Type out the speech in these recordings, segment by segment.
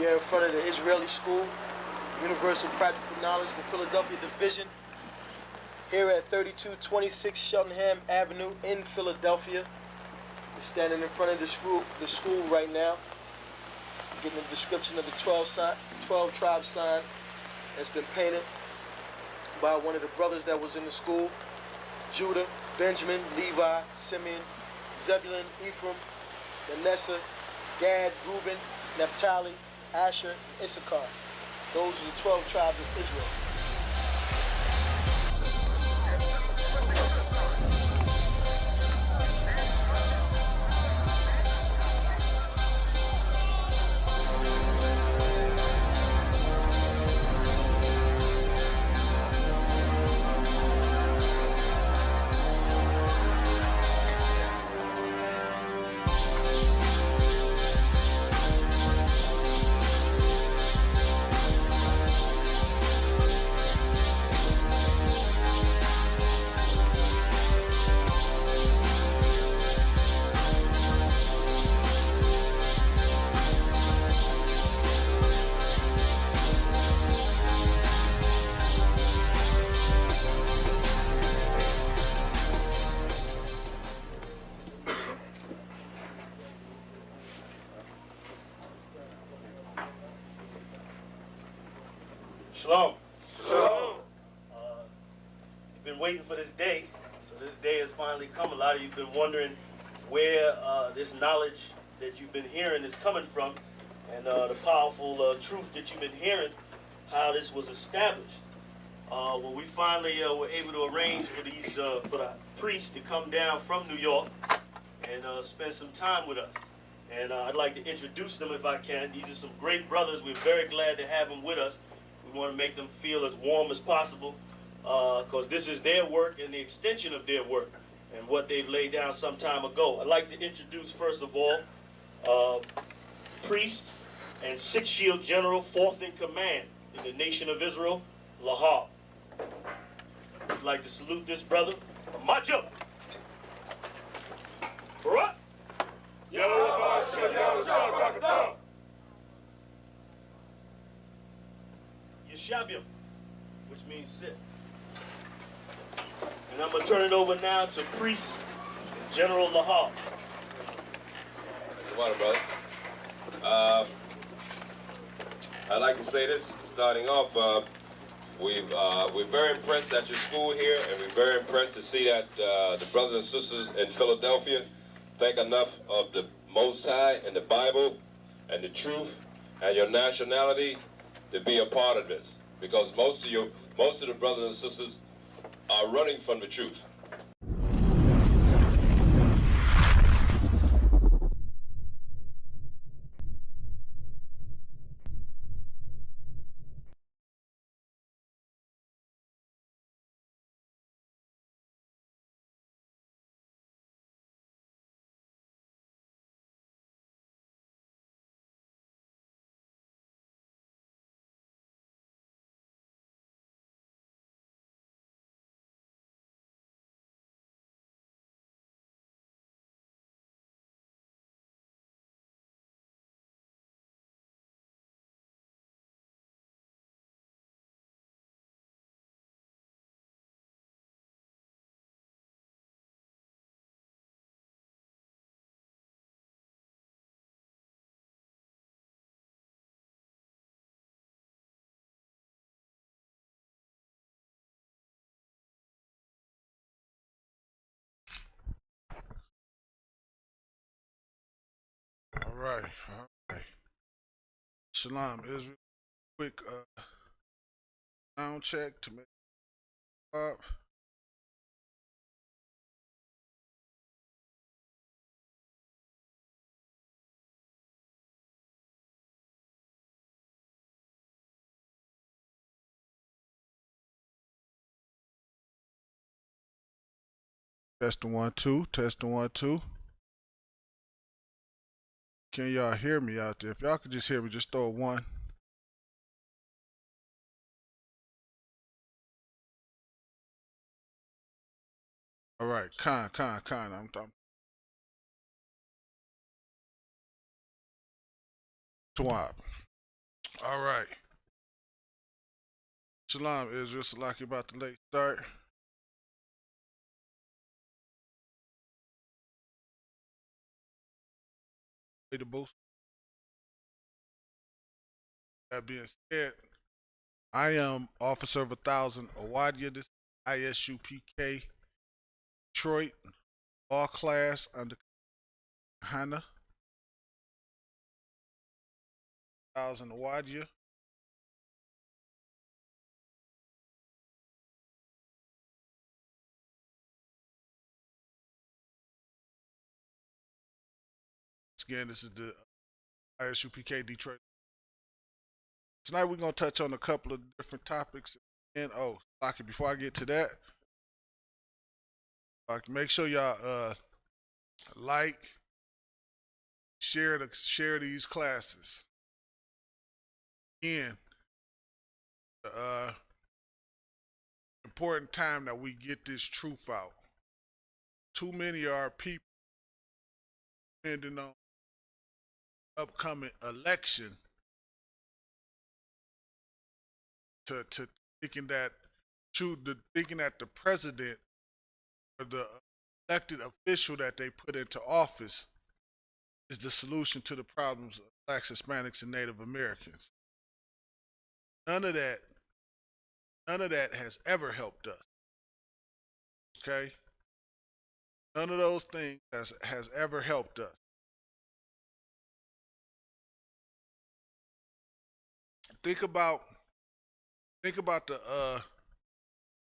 here in front of the Israeli School, Universal Practical Knowledge, the Philadelphia Division, here at 3226 Cheltenham Avenue in Philadelphia. We're standing in front of the school right now, getting a description of the 12 tribe sign that's been painted by one of the brothers that was in the school: Judah, Benjamin, Levi, Simeon, Zebulun, Ephraim, Manasseh, Gad, Reuben, Naphtali, Asher, and Isupk. Those are the 12 tribes of Israel. Shalom. Shalom. You've been waiting for this day, so this day has finally come. A lot of you have been wondering where this knowledge that you've been hearing is coming from, and the powerful truth that you've been hearing, how this was established. Well, we finally were able to arrange for the priests to come down from New York and spend some time with us. And I'd like to introduce them if I can. These are some great brothers. We're very glad to have them with us. We want to make them feel as warm as possible, because this is their work and the extension of their work and what they've laid down some time ago. I'd like to introduce, first of all, priest and Sixth Shield General, 4th in command in the nation of Israel, Lahab. I'd like to salute this brother, Majo. Barak. Yeshabim, which means sit. And I'm going to turn it over now to Priest General Lahab. Water, brother. I'd like to say this, starting off, we're very impressed at your school here, and we're very impressed to see that the brothers and sisters in Philadelphia think enough of the Most High and the Bible and the truth and your nationality to be a part of this, because most of the brothers and sisters are running from the truth. All right. Shalom. Israel. Quick sound check to make up. Testing 1 2. Testing 1 2. Can y'all hear me out there? If y'all could just hear me, just throw a 1. All right, Khan. I'm Swap. All right. Shalom, Israel. Salaki about the late start. Way to boost. That being said, I am Officer of 1,000 Awadia. This Isupk Detroit law class under Hannah 1,000 Awadia. Again, this is the Isupk Detroit. Tonight we're gonna touch on a couple of different topics. And Lockie, before I get to that, make sure y'all like, share these classes. Again, the important time that we get this truth out. Too many of our people, depending on upcoming election, to thinking that the president or the elected official that they put into office is the solution to the problems of blacks, Hispanics, and Native Americans. None of that has ever helped us. Okay? None of those things has ever helped us. Think about the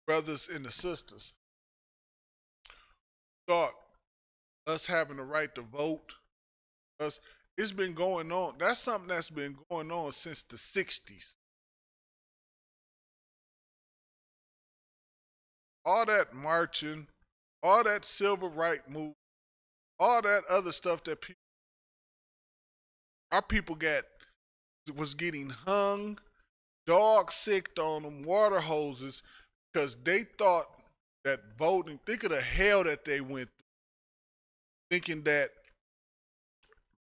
brothers and the sisters. Thought us having the right to vote, it's been going on. That's something that's been going on since the 60s. All that marching, all that civil rights movement, all that other stuff that our people was getting hung, dog sicked on them, water hoses, because they thought that voting, think of the hell that they went through, thinking that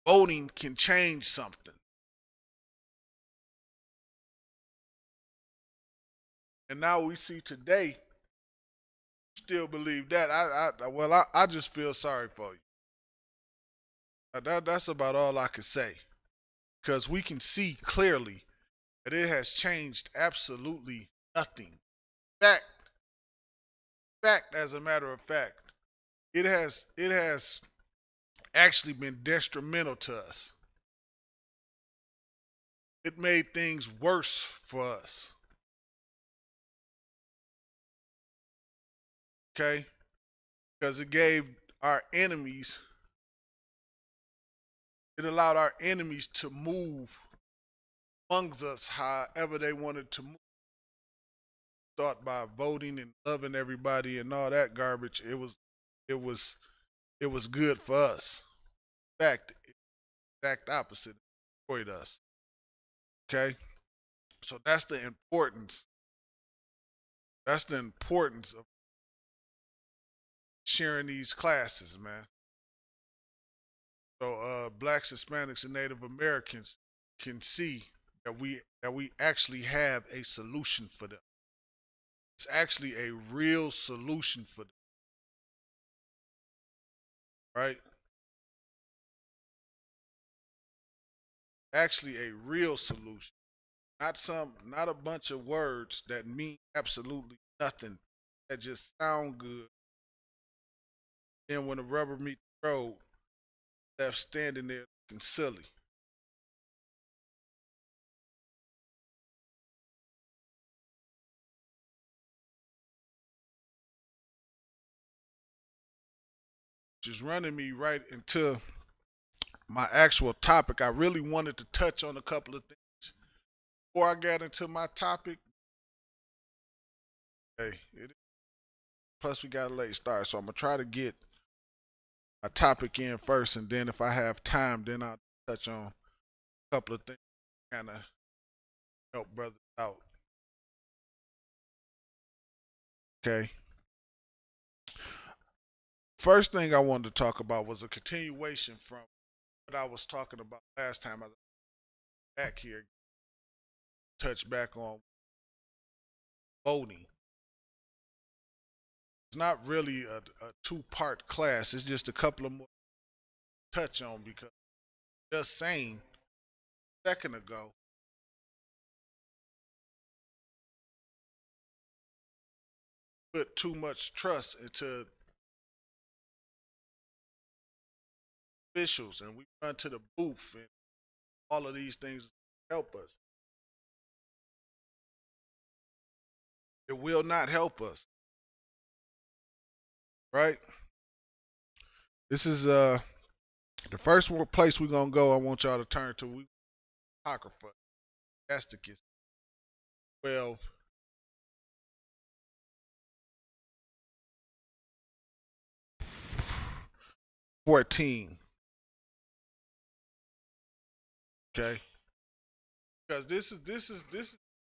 voting can change something. And now we see today, still believe that. I just feel sorry for you. That's about all I can say. Because we can see clearly that it has changed absolutely nothing. Fact, as a matter of fact, it has actually been detrimental to us. It made things worse for us. Okay? Because it gave our enemies, it allowed our enemies to move amongst us however they wanted to move. Thought by voting and loving everybody and all that garbage, it was good for us. In fact, exact opposite, it destroyed us. Okay? So that's the importance. That's the importance of sharing these classes, man. So blacks, Hispanics, and Native Americans can see that we actually have a solution for them. It's actually a real solution for them. Right? Actually a real solution. Not a bunch of words that mean absolutely nothing, that just sound good. And when the rubber meets the road, left standing there looking silly. Just running me right into my actual topic. I really wanted to touch on a couple of things before I got into my topic. Plus we got a late start, so I'm gonna try to get a topic in first, and then if I have time, then I'll touch on a couple of things, kind of help brothers out. Okay. First thing I wanted to talk about was a continuation from what I was talking about last time I was back here. touch back on voting. It's not really a two-part class. It's just a couple of more to touch on because just saying a second ago, put too much trust into officials and we run to the booth and all of these things help us. It will not help us. Right? This is the first place we're gonna go. I want y'all to turn to Apocrypha. Isupk 12. $14. Okay. Because this is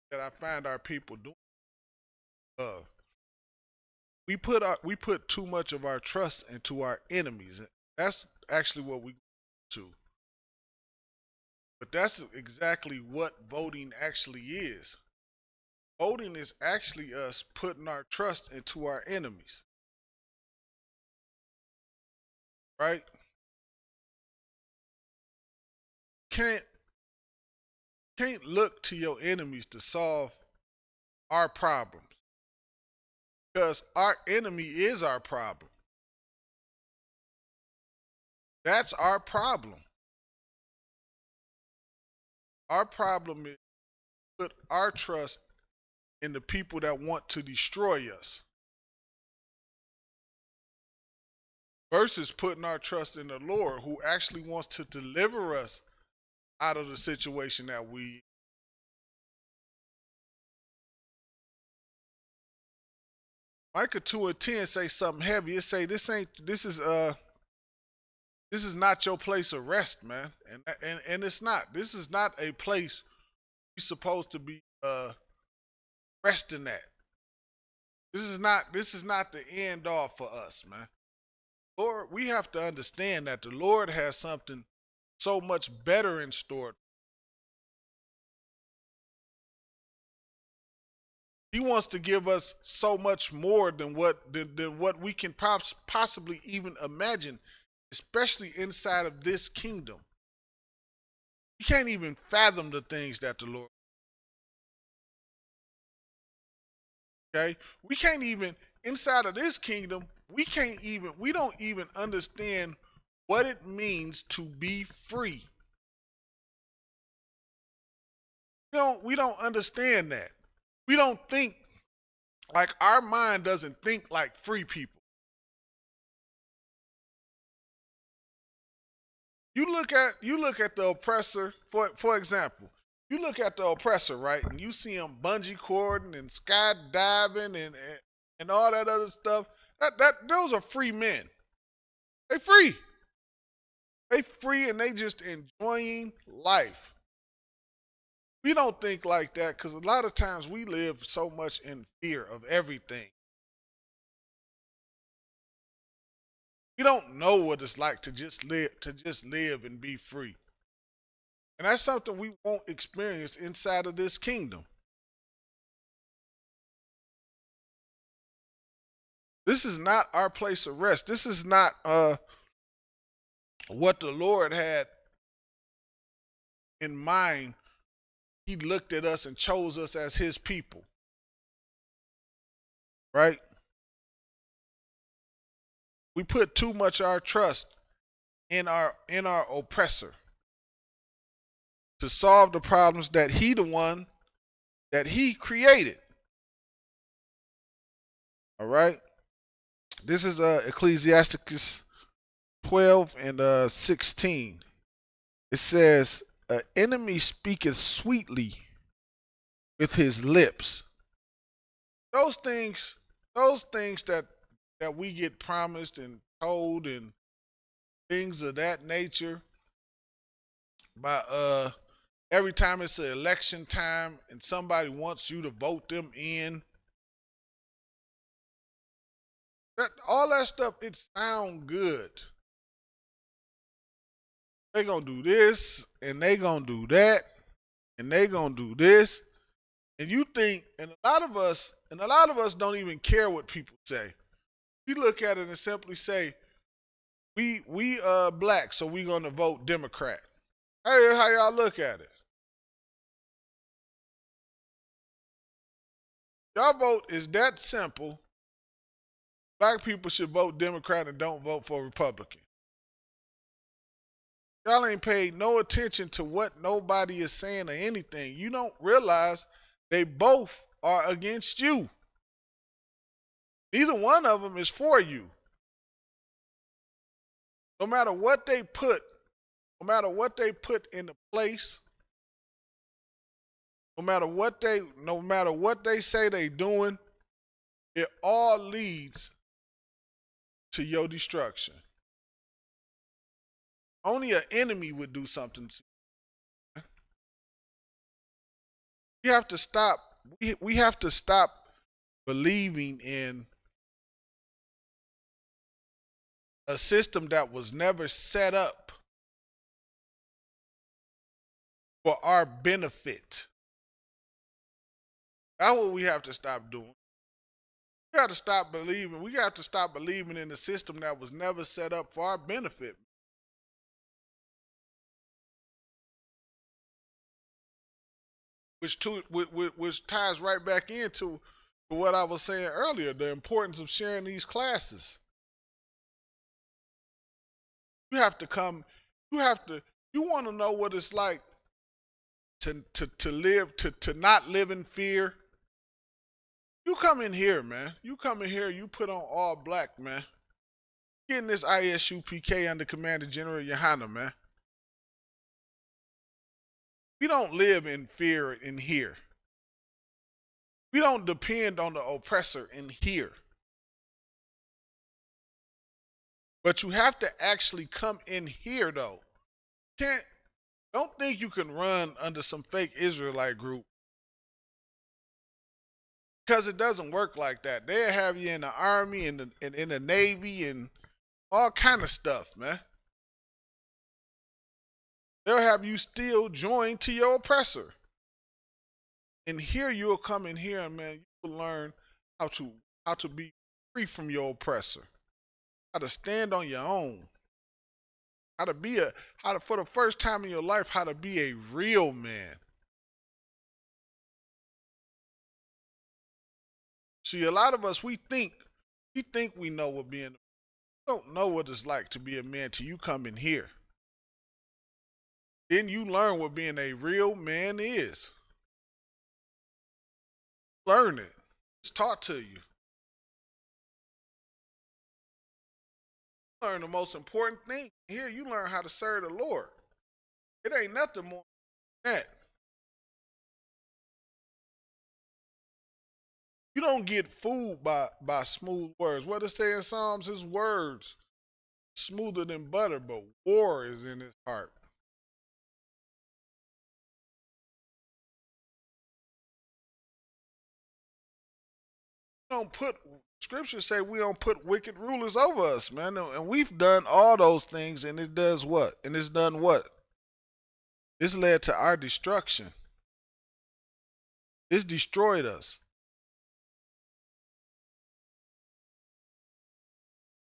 that I find our people doing. We put too much of our trust into our enemies. That's actually what we do. But that's exactly what voting actually is. Voting is actually us putting our trust into our enemies. Right? Can't look to your enemies to solve our problems. Because our enemy is our problem. That's our problem. Our problem is put our trust in the people that want to destroy us. Versus putting our trust in the Lord who actually wants to deliver us out of the situation that we. Micah 2:10 say something heavy. It say this is not your place of rest, man. And it's not. This is not a place we're supposed to be resting at. This is not the end all for us, man. Lord, we have to understand that the Lord has something so much better in store. He wants to give us so much more than what we can possibly even imagine, especially inside of this kingdom. You can't even fathom the things that the Lord. Okay? We can't even, inside of this kingdom, we don't even understand what it means to be free. We don't understand that. We don't think, like our mind doesn't think like free people. You look at the oppressor, for example. You look at the oppressor, right, and you see him bungee cording and skydiving and all that other stuff. Those are free men. They free. They free and they just enjoying life. We don't think like that because a lot of times we live so much in fear of everything. We don't know what it's like to just live and be free. And that's something we won't experience inside of this kingdom. This is not our place of rest. This is not what the Lord had in mind. He looked at us and chose us as his people. Right? We put too much of our trust in our oppressor to solve the problems that he created. All right? This is Ecclesiasticus 12 and 16. It says, "An enemy speaketh sweetly with his lips." Those things that we get promised and told and things of that nature by every time it's an election time and somebody wants you to vote them in. All that stuff, it sound good. They gonna do this and they gonna do that and they gonna do this. And you think, and a lot of us don't even care what people say. We look at it and simply say, we black, so we gonna vote Democrat. Hey, how y'all look at it? Y'all vote is that simple. Black people should vote Democrat and don't vote for Republican. Y'all ain't paid no attention to what nobody is saying or anything. You don't realize they both are against you. Neither one of them is for you. No matter what they put into place, no matter what they say they doing, it all leads to your destruction. Only an enemy would do something to you. We have to stop. We have to stop believing in a system that was never set up for our benefit. That's what we have to stop doing. We got to stop believing. We got to stop believing in a system that was never set up for our benefit. Which ties right back into what I was saying earlier, the importance of sharing these classes. You have to come, you want to know what it's like to not live in fear. You come in here, man. You come in here, you put on all black, man. Getting this Isupk under Commander General Yohana, man. We don't live in fear in here. We don't depend on the oppressor in here. But you have to actually come in here, though. Don't think you can run under some fake Israelite group. Because it doesn't work like that. They'll have you in the army and in the Navy and all kind of stuff, man. They'll have you still joined to your oppressor. And here you'll come in here, man, you will learn how to be free from your oppressor. How to stand on your own. How to for the first time in your life, how to be a real man. See, a lot of us, we think we know what being, we don't know what it's like to be a man till you come in here. Then you learn what being a real man is. Learn it. It's taught to you. Learn the most important thing. Here you learn how to serve the Lord. It ain't nothing more than that. You don't get fooled by smooth words. What it say in Psalms, his words smoother than butter, but war is in his heart. Scriptures say we don't put wicked rulers over us, man. And we've done all those things, and it does what? And it's done what? It's led to our destruction. It's destroyed us.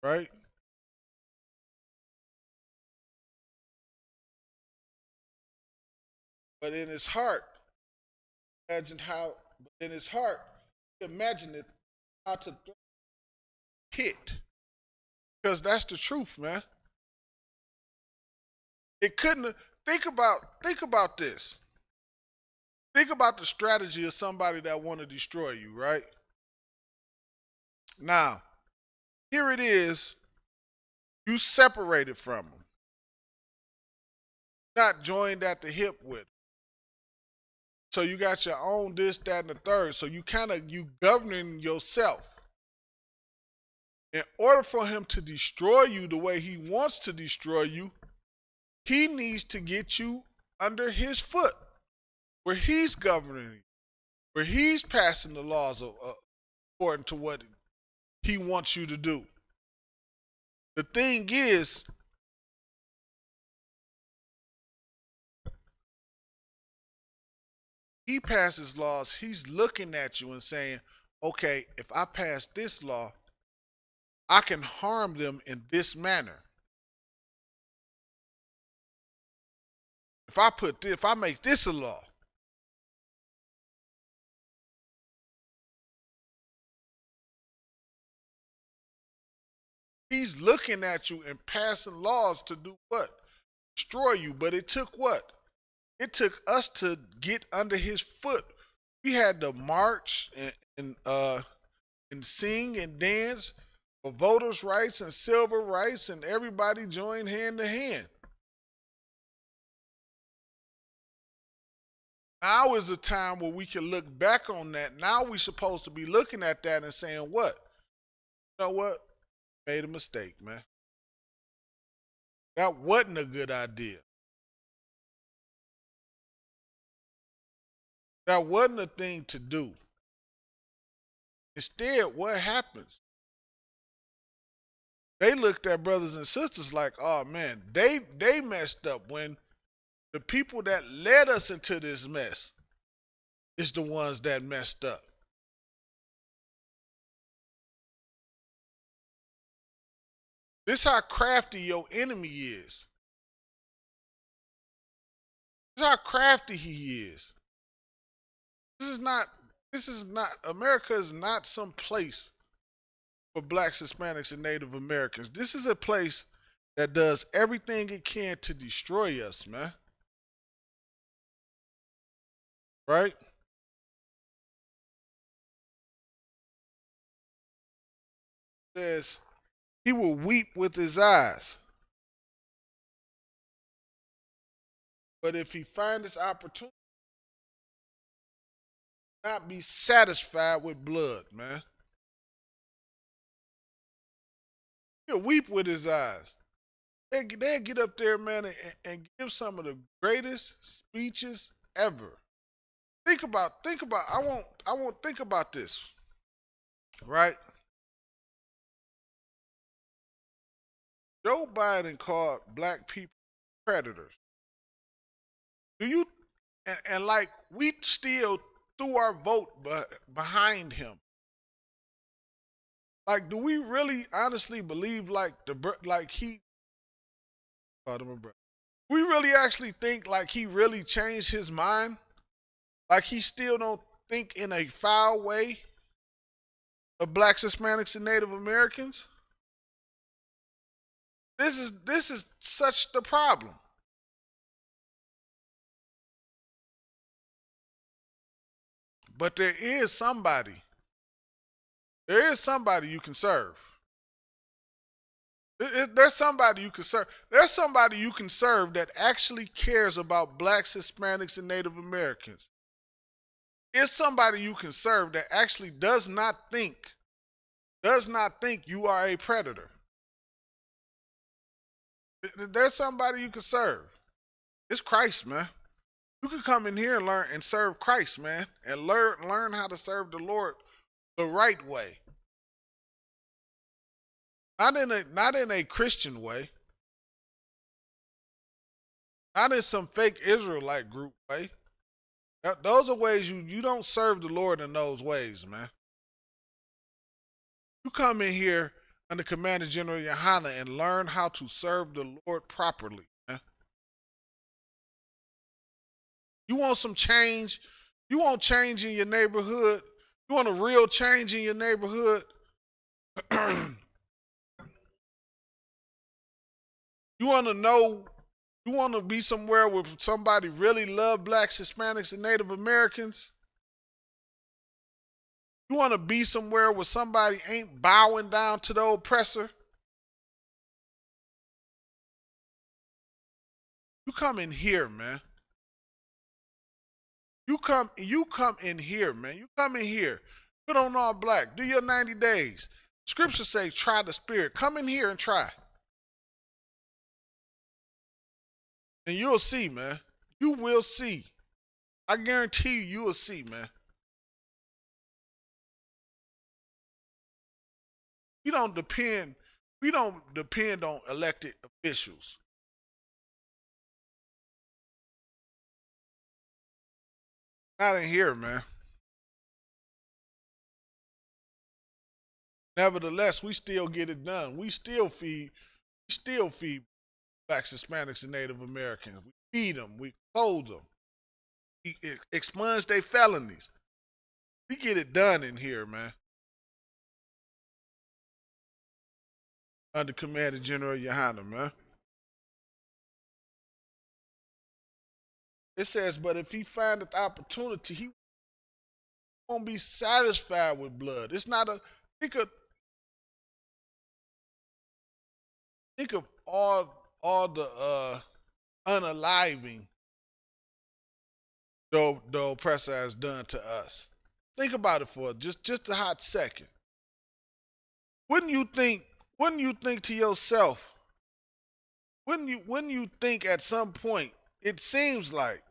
Right? But in his heart, imagine it, how to hit. Because that's the truth, man. It couldn't think about this. Think about the strategy of somebody that want to destroy you, right? Now, here it is. You separated from them. Not joined at the hip with them. So you got your own this, that, and the third. So you governing yourself. In order for him to destroy you the way he wants to destroy you, he needs to get you under his foot, where he's governing you, where he's passing the laws according to what he wants you to do. The thing is, he passes laws, he's looking at you and saying, okay, if I pass this law, I can harm them in this manner. If I make this a law, he's looking at you and passing laws to do what? Destroy you. But it took what? It took us to get under his foot. We had to march and sing and dance for voters' rights and civil rights, and everybody joined hand to hand. Now is a time where we can look back on that. Now we're supposed to be looking at that and saying, what? You know what? Made a mistake, man. That wasn't a good idea. That wasn't a thing to do. Instead, what happens? They looked at brothers and sisters like, oh man, they messed up when the people that led us into this mess is the ones that messed up. This is how crafty your enemy is. This is how crafty he is. This is not, America is not some place for blacks, Hispanics, and Native Americans. This is a place that does everything it can to destroy us, man. Right? It says he will weep with his eyes. But if he finds this opportunity, not be satisfied with blood, man. He'll weep with his eyes. They'll get up there, man, and give some of the greatest speeches ever. Think about, I won't think about this. Right? Joe Biden called black people predators. Do you, and like, we still threw our vote behind him. Like, do we really honestly believe he called him a brother? We really actually think like he really changed his mind? Like he still don't think in a foul way of blacks, Hispanics, and Native Americans? This is such the problem. But there is somebody. There is somebody you can serve. There's somebody you can serve. There's somebody you can serve that actually cares about blacks, Hispanics, and Native Americans. It's somebody you can serve that actually does not think you are a predator. There's somebody you can serve. It's Christ, man. You can come in here and learn and serve Christ, man, and learn how to serve the Lord the right way. Not in a Christian way. Not in some fake Israelite group way. Those are ways you don't serve the Lord in those ways, man. You come in here under Commander General Yohana and learn how to serve the Lord properly, man. You want some change? You want change in your neighborhood? You want a real change in your neighborhood? You want to know, you want to be somewhere where somebody really love blacks, Hispanics, and Native Americans? You want to be somewhere where somebody ain't bowing down to the oppressor? You come in here, man. You come in here, man. You come in here. Put on all black. Do your 90 days. Scripture says try the spirit. Come in here and try. And you'll see, man. You will see. I guarantee you will see, man. We don't depend on elected officials. Not in here, man. Nevertheless, we still get it done. We still feed blacks, Hispanics, and Native Americans. We feed them. We clothe them. We expunge their felonies. We get it done in here, man. Under Commander General Yohana, man. It says, but if he findeth opportunity, he won't be satisfied with blood. It's not a think of all the unaliving the oppressor has done to us. Think about it for just a hot second. Wouldn't you think to yourself, wouldn't you think at some point, it seems like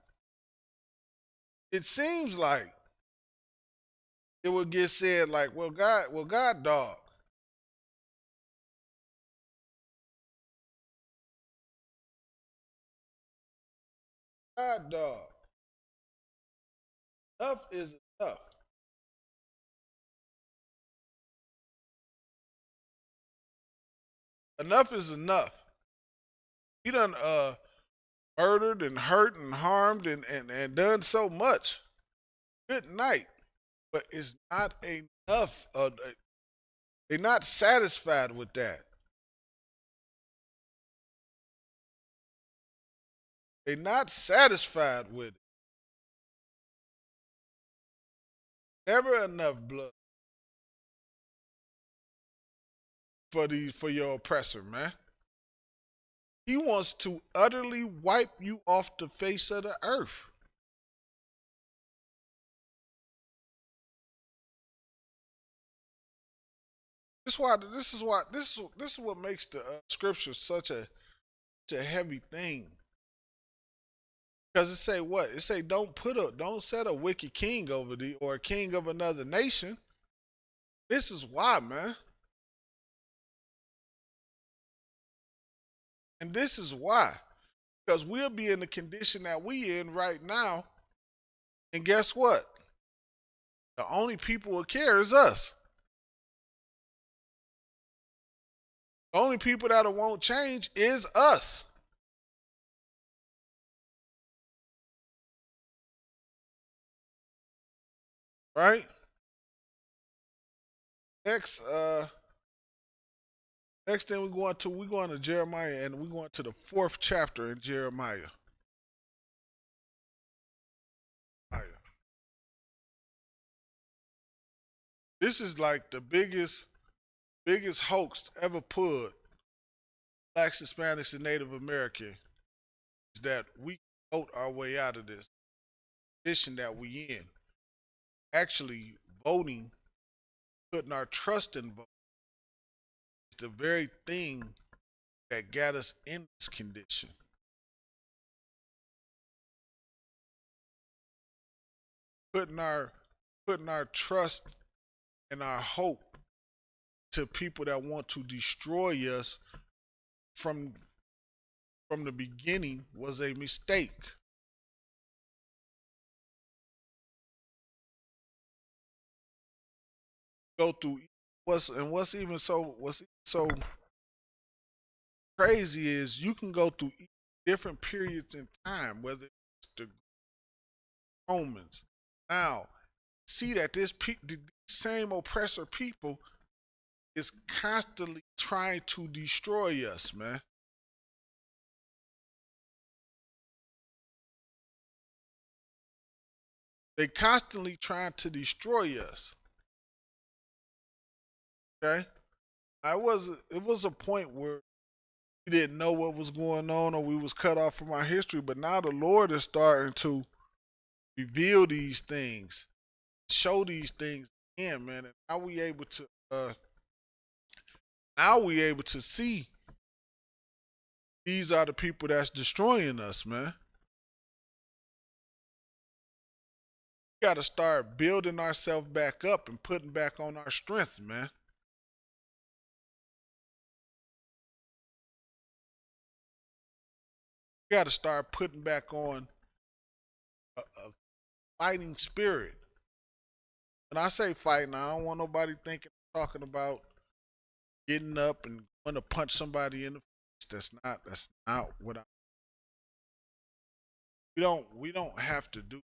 it would get said like, well God dog. God dog. Enough is enough. Enough is enough. He done murdered and hurt and harmed and done so much. Good night. But it's not enough. They're not satisfied with that. They're not satisfied with it. Never enough blood for your oppressor, man. He wants to utterly wipe you off the face of the earth. This is what makes the scripture such a heavy thing. Because it say what? It say don't set a wicked king over thee or a king of another nation. This is why, man. And this is why. Because we'll be in the condition that we in right now. And guess what? The only people who care is us. The only people that won't change is us. Right? Next thing we're going to Jeremiah, and we're going to the 4th chapter in Jeremiah. This is like the biggest hoax ever put blacks, Hispanics, and Native American is that we vote our way out of this condition that we in. Actually, voting, putting our trust in voting, is the very thing that got us in this condition. Putting our trust and our hope to people that want to destroy us from the beginning was a mistake. Go through what's so crazy is you can go through different periods in time, whether it's the Romans. Now, see that the same oppressor people is constantly trying to destroy us, man. They constantly trying to destroy us. Okay? It was a point where we didn't know what was going on or we was cut off from our history, but now the Lord is starting to reveal these things, show these things again, man. And now we able to see these are the people that's destroying us, man. We gotta start building ourselves back up and putting back on our strength, man. We gotta start putting back on fighting spirit. When I say fighting, I don't want nobody thinking talking about getting up and want to punch somebody in the face. That's not what I. We don't have to do.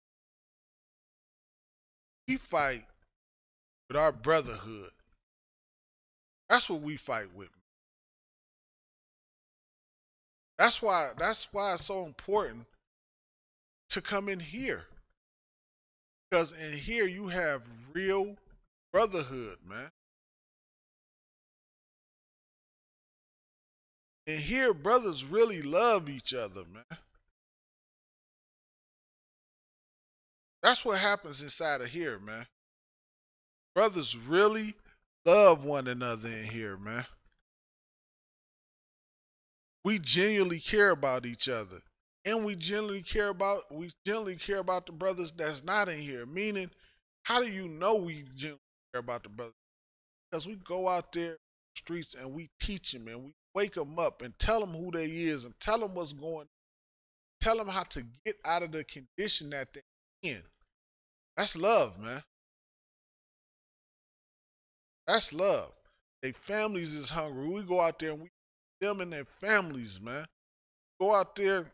We fight with our brotherhood. That's what we fight with. That's why it's so important to come in here. Because in here you have real brotherhood, man. And here brothers really love each other, man. That's what happens inside of here, man. Brothers really love one another in here, man. We genuinely care about each other. And we generally care about the brothers that's not in here. Meaning, how do you know we generally care about the brothers? Because we go out there in the streets and we teach them and we wake them up and tell them who they is and tell them what's going on. Tell them how to get out of the condition that they're in. That's love, man. That's love. Their families is hungry. We go out there and we them and their families, man. Go out there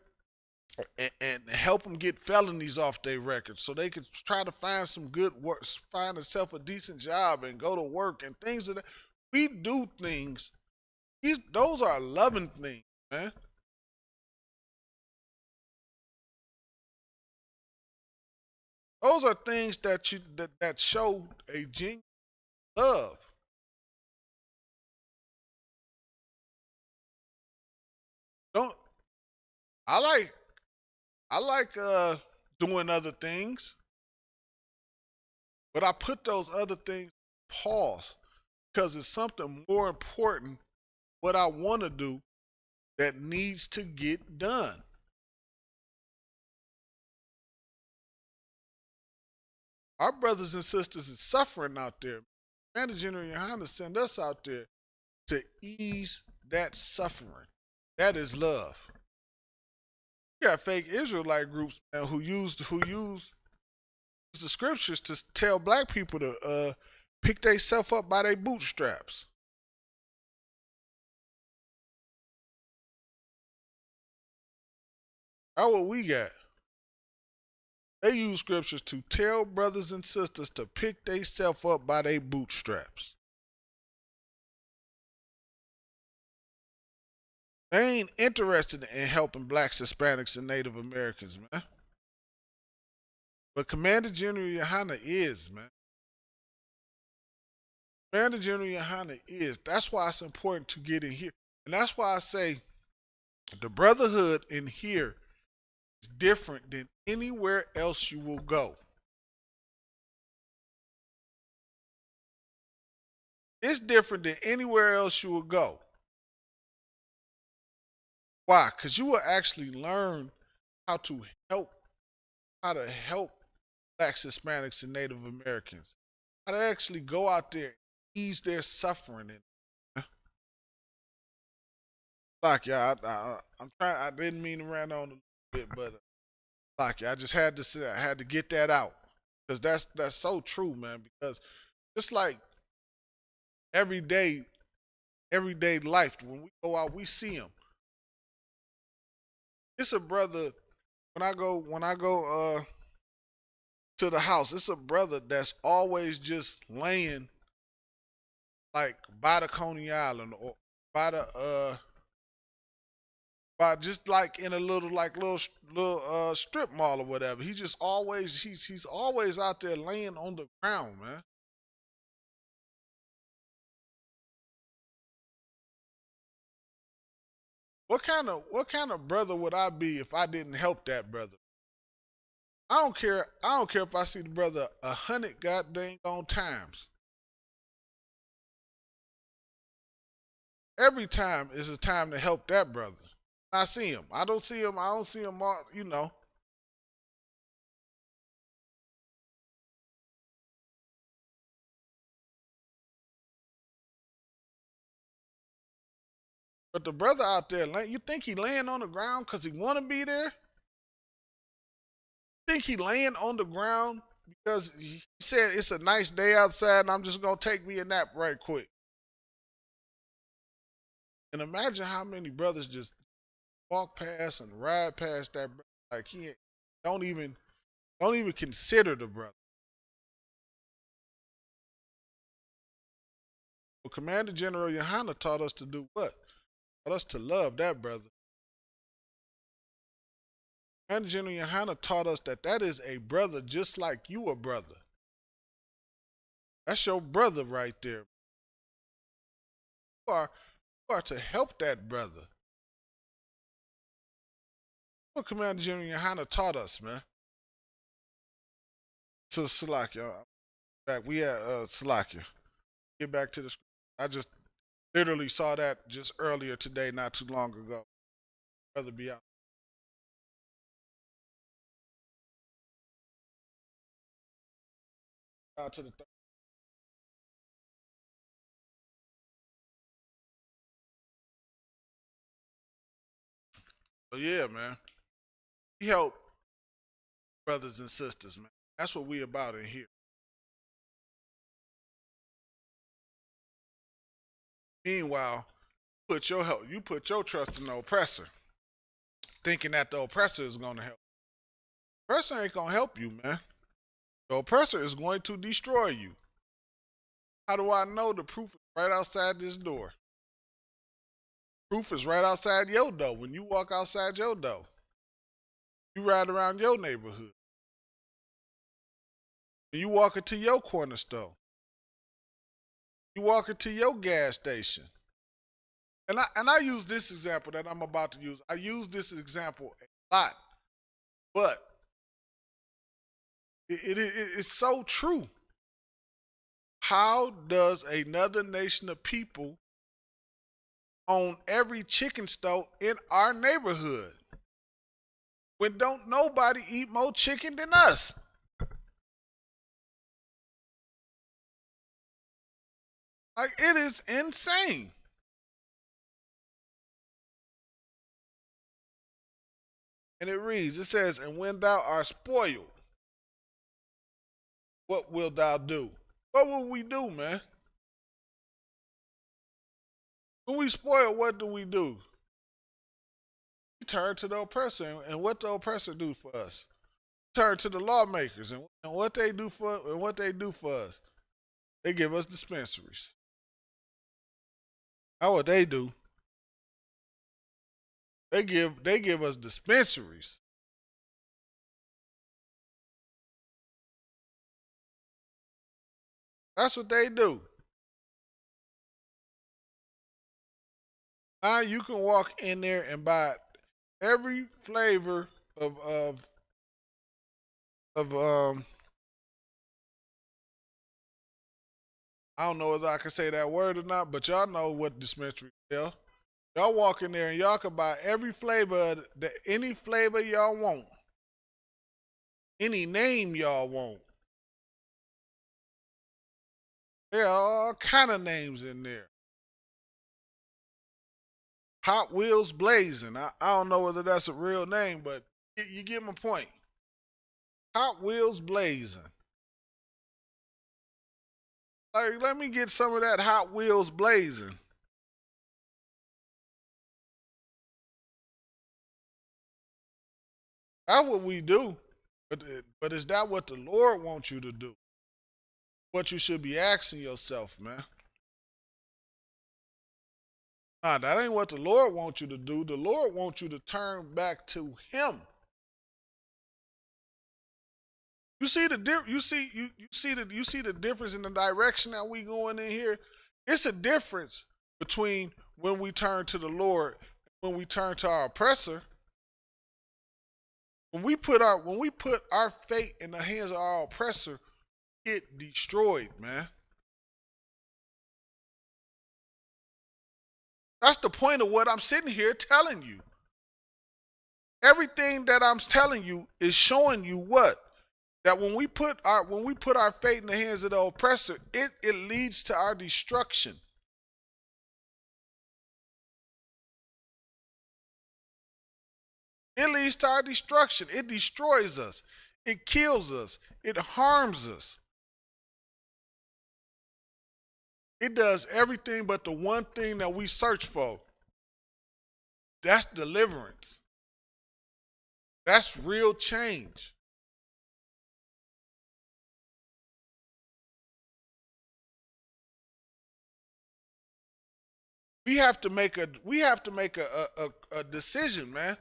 and help them get felonies off their records so they could try to find some good work, find themselves a decent job and go to work and things of that. We do things. Those are loving things, man. Those are things that show a genuine love. Don't I like doing other things, but I put those other things pause because it's something more important what I want to do that needs to get done. Our brothers and sisters is suffering out there. Commander General Yohana sent us out there to ease that suffering. That is love. You got fake Israelite groups, man, who use the scriptures to tell black people to pick themselves up by their bootstraps. That's what we got. They use scriptures to tell brothers and sisters to pick themselves up by their bootstraps. They ain't interested in helping blacks, Hispanics, and Native Americans, man. But Commander General Yohana is, man. Commander General Yohana is. That's why it's important to get in here. And that's why I say the brotherhood in here is different than anywhere else you will go. It's different than anywhere else you will go. Why? Because you will actually learn how to help blacks, Hispanics, and Native Americans. How to actually go out there and ease their suffering. Like, yeah, I'm trying. I didn't mean to rant on a little bit, but like, I just had to say, I had to get that out because that's so true, man. Because just like everyday life, when we go out, we see them. It's a brother when I go to the house, it's a brother that's always just laying like by the Coney Island or by the by just like in a little strip mall or whatever. He's always out there laying on the ground, man. What kind of brother would I be if I didn't help that brother? I don't care if I see the brother 100 goddamn times. Every time is a time to help that brother. I see him. I don't see him you know. But the brother out there, you think he laying on the ground because he want to be there? think he laying on the ground because he said it's a nice day outside and I'm just gonna take me a nap right quick? And imagine how many brothers just walk past and ride past that brother like he don't even don't even consider the brother. Well, Commander General Yohana taught us to do what? Taught us to love that brother. Commander General Yohana taught us that that is a brother just like you a brother. That's your brother right there. You are to help that brother. What Commander General Yohana taught us, man. So Salakia, back we at Salakia. Get back to the script. I just literally saw that just earlier today, not too long ago. Brother be out. Out to the So yeah, man. We help brothers and sisters, man. That's what we about in here. Meanwhile, you put your trust in the oppressor, thinking that the oppressor is gonna help. The oppressor ain't gonna help you, man. The oppressor is going to destroy you. How do I know? The proof is right outside this door. Proof is right outside your door. When you walk outside your door, you ride around your neighborhood. When you walk into your corner store, you walk into your gas station. And I use this example that I'm about to use. I use this example a lot, but it's so true. How does another nation of people own every chicken store in our neighborhood when don't nobody eat more chicken than us? Like, it is insane. And it reads, it says, and when thou art spoiled, what wilt thou do? What will we do, man? When we spoil, what do? We turn to the oppressor, and what the oppressor do for us? Turn to the lawmakers, and what they do for us. They give us dispensaries. How what they do? They give us dispensaries. That's what they do. Now you can walk in there and buy every flavor of I don't know whether I can say that word or not, but y'all know what dispensary sell. Y'all walk in there and y'all can buy every flavor, any flavor y'all want, any name y'all want. There are all kind of names in there. Hot Wheels Blazing. I don't know whether that's a real name, but you get my point. Hot Wheels Blazing. Like, let me get some of that Hot Wheels Blazing. That's what we do. But is that what the Lord wants you to do? What you should be asking yourself, man. Nah, that ain't what the Lord wants you to do. The Lord wants you to turn back to Him. You see the you see the difference in the direction that we going in here. It's a difference between when we turn to the Lord and when we turn to our oppressor. When we put our fate in the hands of our oppressor, get destroyed, man. That's the point of what I'm sitting here telling you. Everything that I'm telling you is showing you what? That when we put our fate in the hands of the oppressor, it leads to our destruction. It leads to our destruction. It destroys us. It kills us. It harms us. It does everything but the one thing that we search for. That's deliverance. That's real change. We have to make a decision, man,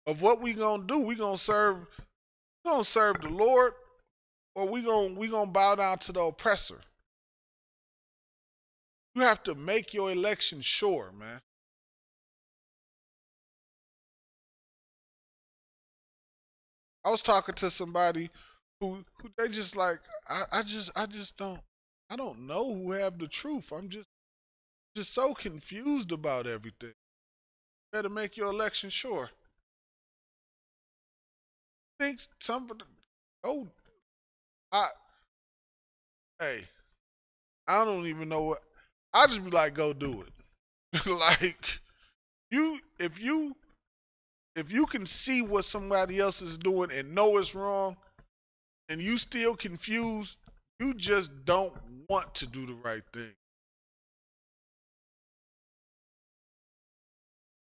of what we gonna do. We gonna serve the Lord, or we gonna bow down to the oppressor. You have to make your election sure, man. I was talking to somebody who they just like, I just don't know who have the truth. I'm just so confused about everything. Better make your election sure. Think somebody, oh, I hey, I don't even know what. I just be like, go do it. Like if you can see what somebody else is doing and know it's wrong, and you still confused, you just don't want to do the right thing.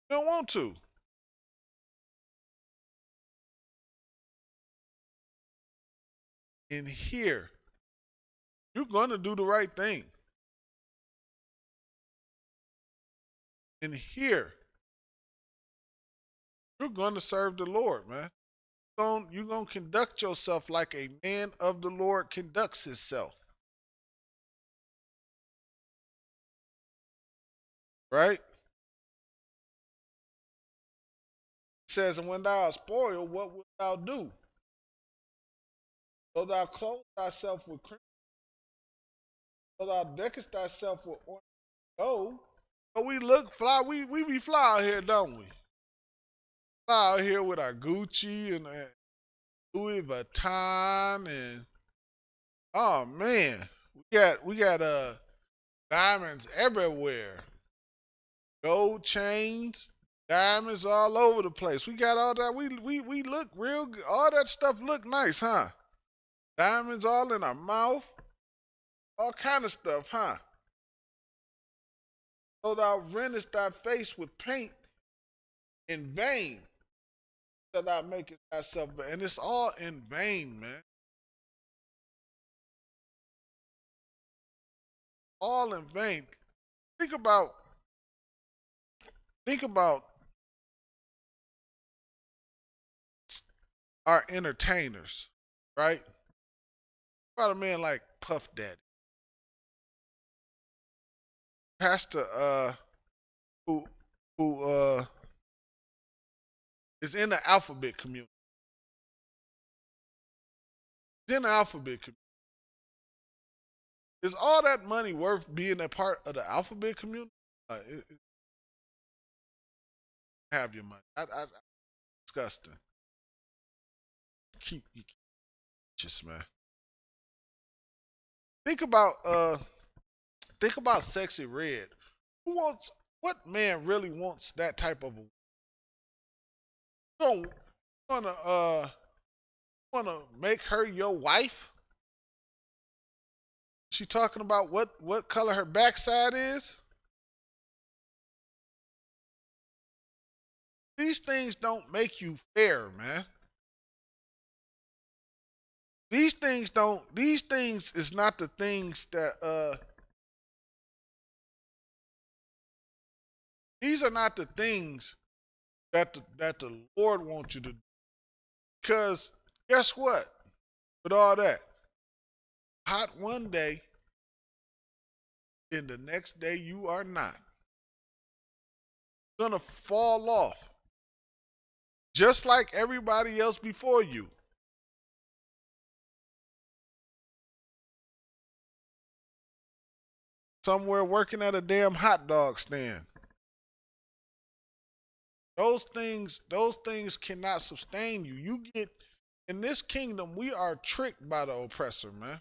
You don't want to. In here, you're gonna do the right thing. In here, you're gonna serve the Lord, man. You're gonna conduct yourself like a man of the Lord conducts himself. Right? It says, and when thou art spoiled, what wilt thou do? Though thou clothe thyself with crimson, though thou deckest thyself with ornament, gold. But we look fly, we be fly out here, don't we? Fly out here with our Gucci and Louis Vuitton and oh man, we got diamonds everywhere, gold chains, diamonds all over the place. We got all that. We look real good. All that stuff look nice, huh? Diamonds all in our mouth, all kind of stuff, huh? So thou rentest thy face with paint in vain, so thou makest thyself, and it's all in vain, man. All in vain. Think about think about our entertainers, right? About a man like Puff Daddy, Pastor, who who is in the alphabet community. He's in the alphabet community. Is all that money worth being a part of the alphabet community? Have your money. Disgusting. You keep just man. Think about Sexy Red. What man really wants that type of a don't wanna make her your wife? She talking about what color her backside is? These things don't make you fair, man. These things is not the things that these are not the things that the Lord wants you to do. Because guess what? With all that, hot one day, and the next day you are not. You're gonna fall off. Just like everybody else before you. Somewhere working at a damn hot dog stand. Those things cannot sustain you. You get in this kingdom, we are tricked by the oppressor, man.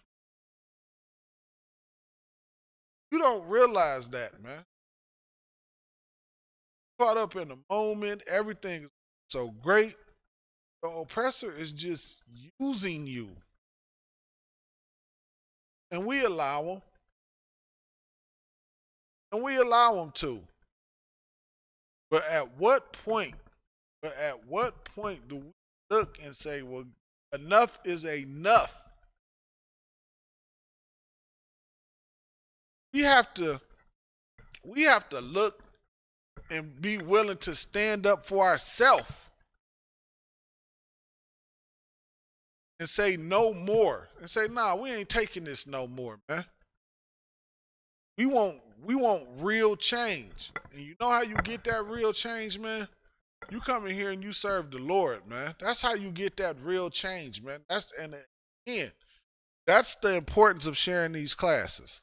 You don't realize that, man. Caught up in the moment, everything is so great. The oppressor is just using you. And we allow them. And we allow them to. But at what point do we look and say, well, enough is enough? We have to look and be willing to stand up for ourselves and say no more. And say, nah, we ain't taking this no more, man. We want real change. And you know how you get that real change, man? You come in here and you serve the Lord, man. That's how you get that real change, man. And again, that's the importance of sharing these classes.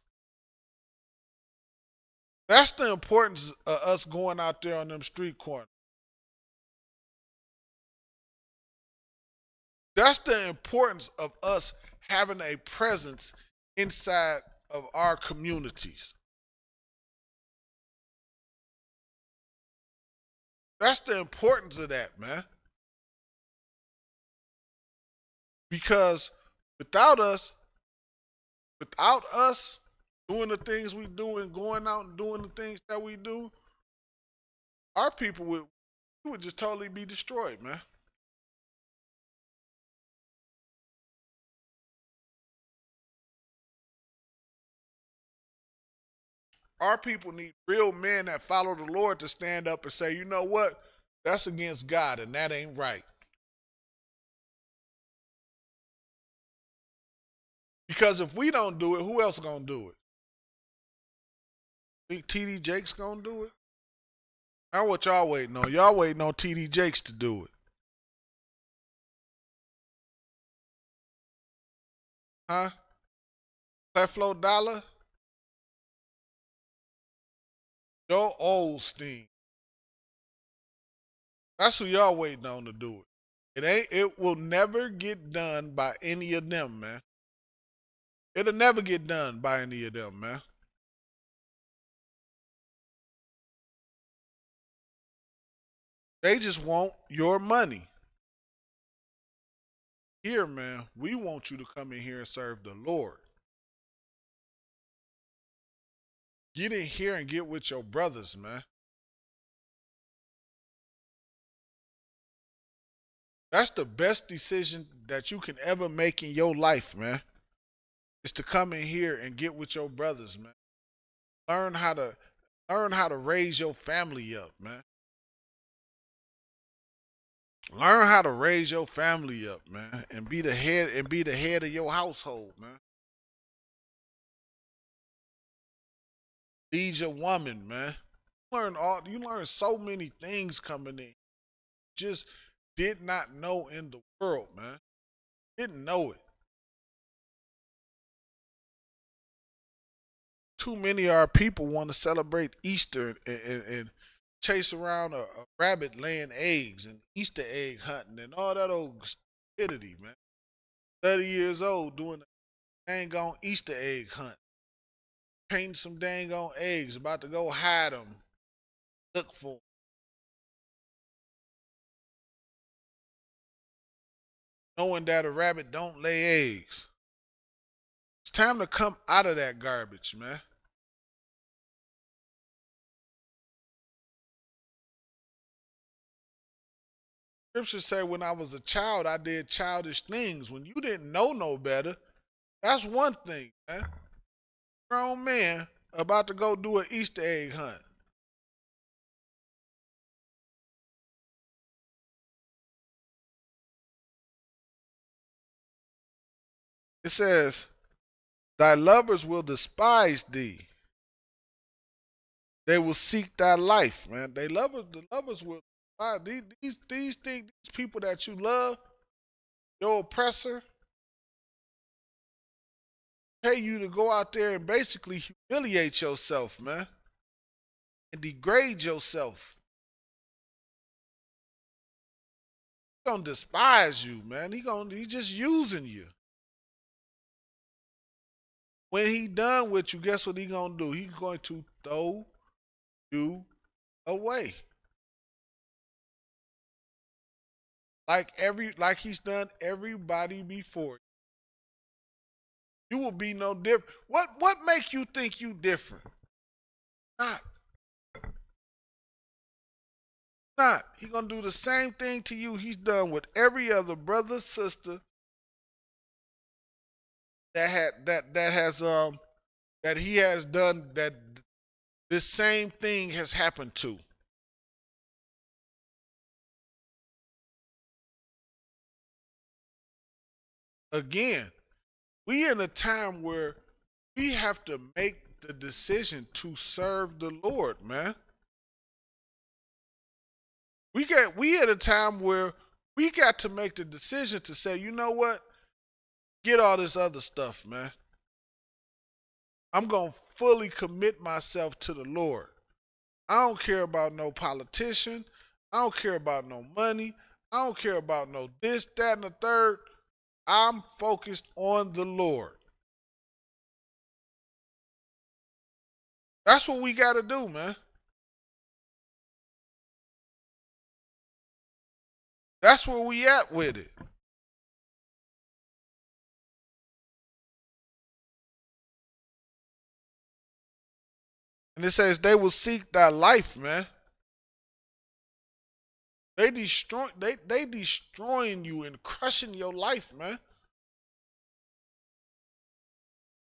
That's the importance of us going out there on them street corners. That's the importance of us having a presence inside of our communities. That's the importance of that, man. Because without us doing the things we do and going out and doing the things that we do, our people would just totally be destroyed, man. Our people need real men that follow the Lord to stand up and say, you know what? That's against God and that ain't right. Because if we don't do it, who else gonna do it? Think TD Jakes gonna do it? Now what y'all waiting on? Y'all waiting on TD Jakes to do it. Huh? Creflo Dollar? Joe Osteen. That's who y'all waiting on to do it. It will never get done by any of them, man. It'll never get done by any of them, man. They just want your money. Here, man, we want you to come in here and serve the Lord. Get in here and get with your brothers, man. That's the best decision that you can ever make in your life, man. Is to come in here and get with your brothers, man. Learn how to raise your family up, man. Learn how to raise your family up, man, and be the head of your household, man. Lead your woman, man. You learn so many things coming in. Just did not know in the world, man. Didn't know it. Too many of our people want to celebrate Easter and chase around a rabbit laying eggs and Easter egg hunting and all that old stupidity, man. 30 years old doing a dang on Easter egg hunt. Painting some dang on eggs, about to go hide them. Look for them. Knowing that a rabbit don't lay eggs. It's time to come out of that garbage, man. Scriptures say when I was a child, I did childish things. When you didn't know no better, that's one thing, man. Grown man about to go do an Easter egg hunt. It says, thy lovers will despise thee. They will seek thy life, man. The lovers will despise these things, these people that you love, your oppressor, pay you to go out there and basically humiliate yourself, man. And degrade yourself. He gonna despise you, man. He just using you. When he done with you, guess what he gonna do? He's going to throw you away. like he's done everybody before. You will be no different. What make you think you different? Not. Not. He gonna do the same thing to you he's done with every other brother, sister that he has done, that this same thing has happened to. Again, we in a time where we have to make the decision to serve the Lord, man. We at a time where we got to make the decision to say, you know what? Get all this other stuff, man. I'm going to fully commit myself to the Lord. I don't care about no politician. I don't care about no money. I don't care about no this, that, and the third. I'm focused on the Lord. That's what we got to do, man. That's where we at with it. And it says they will seek thy life, man. They destroying you and crushing your life, man.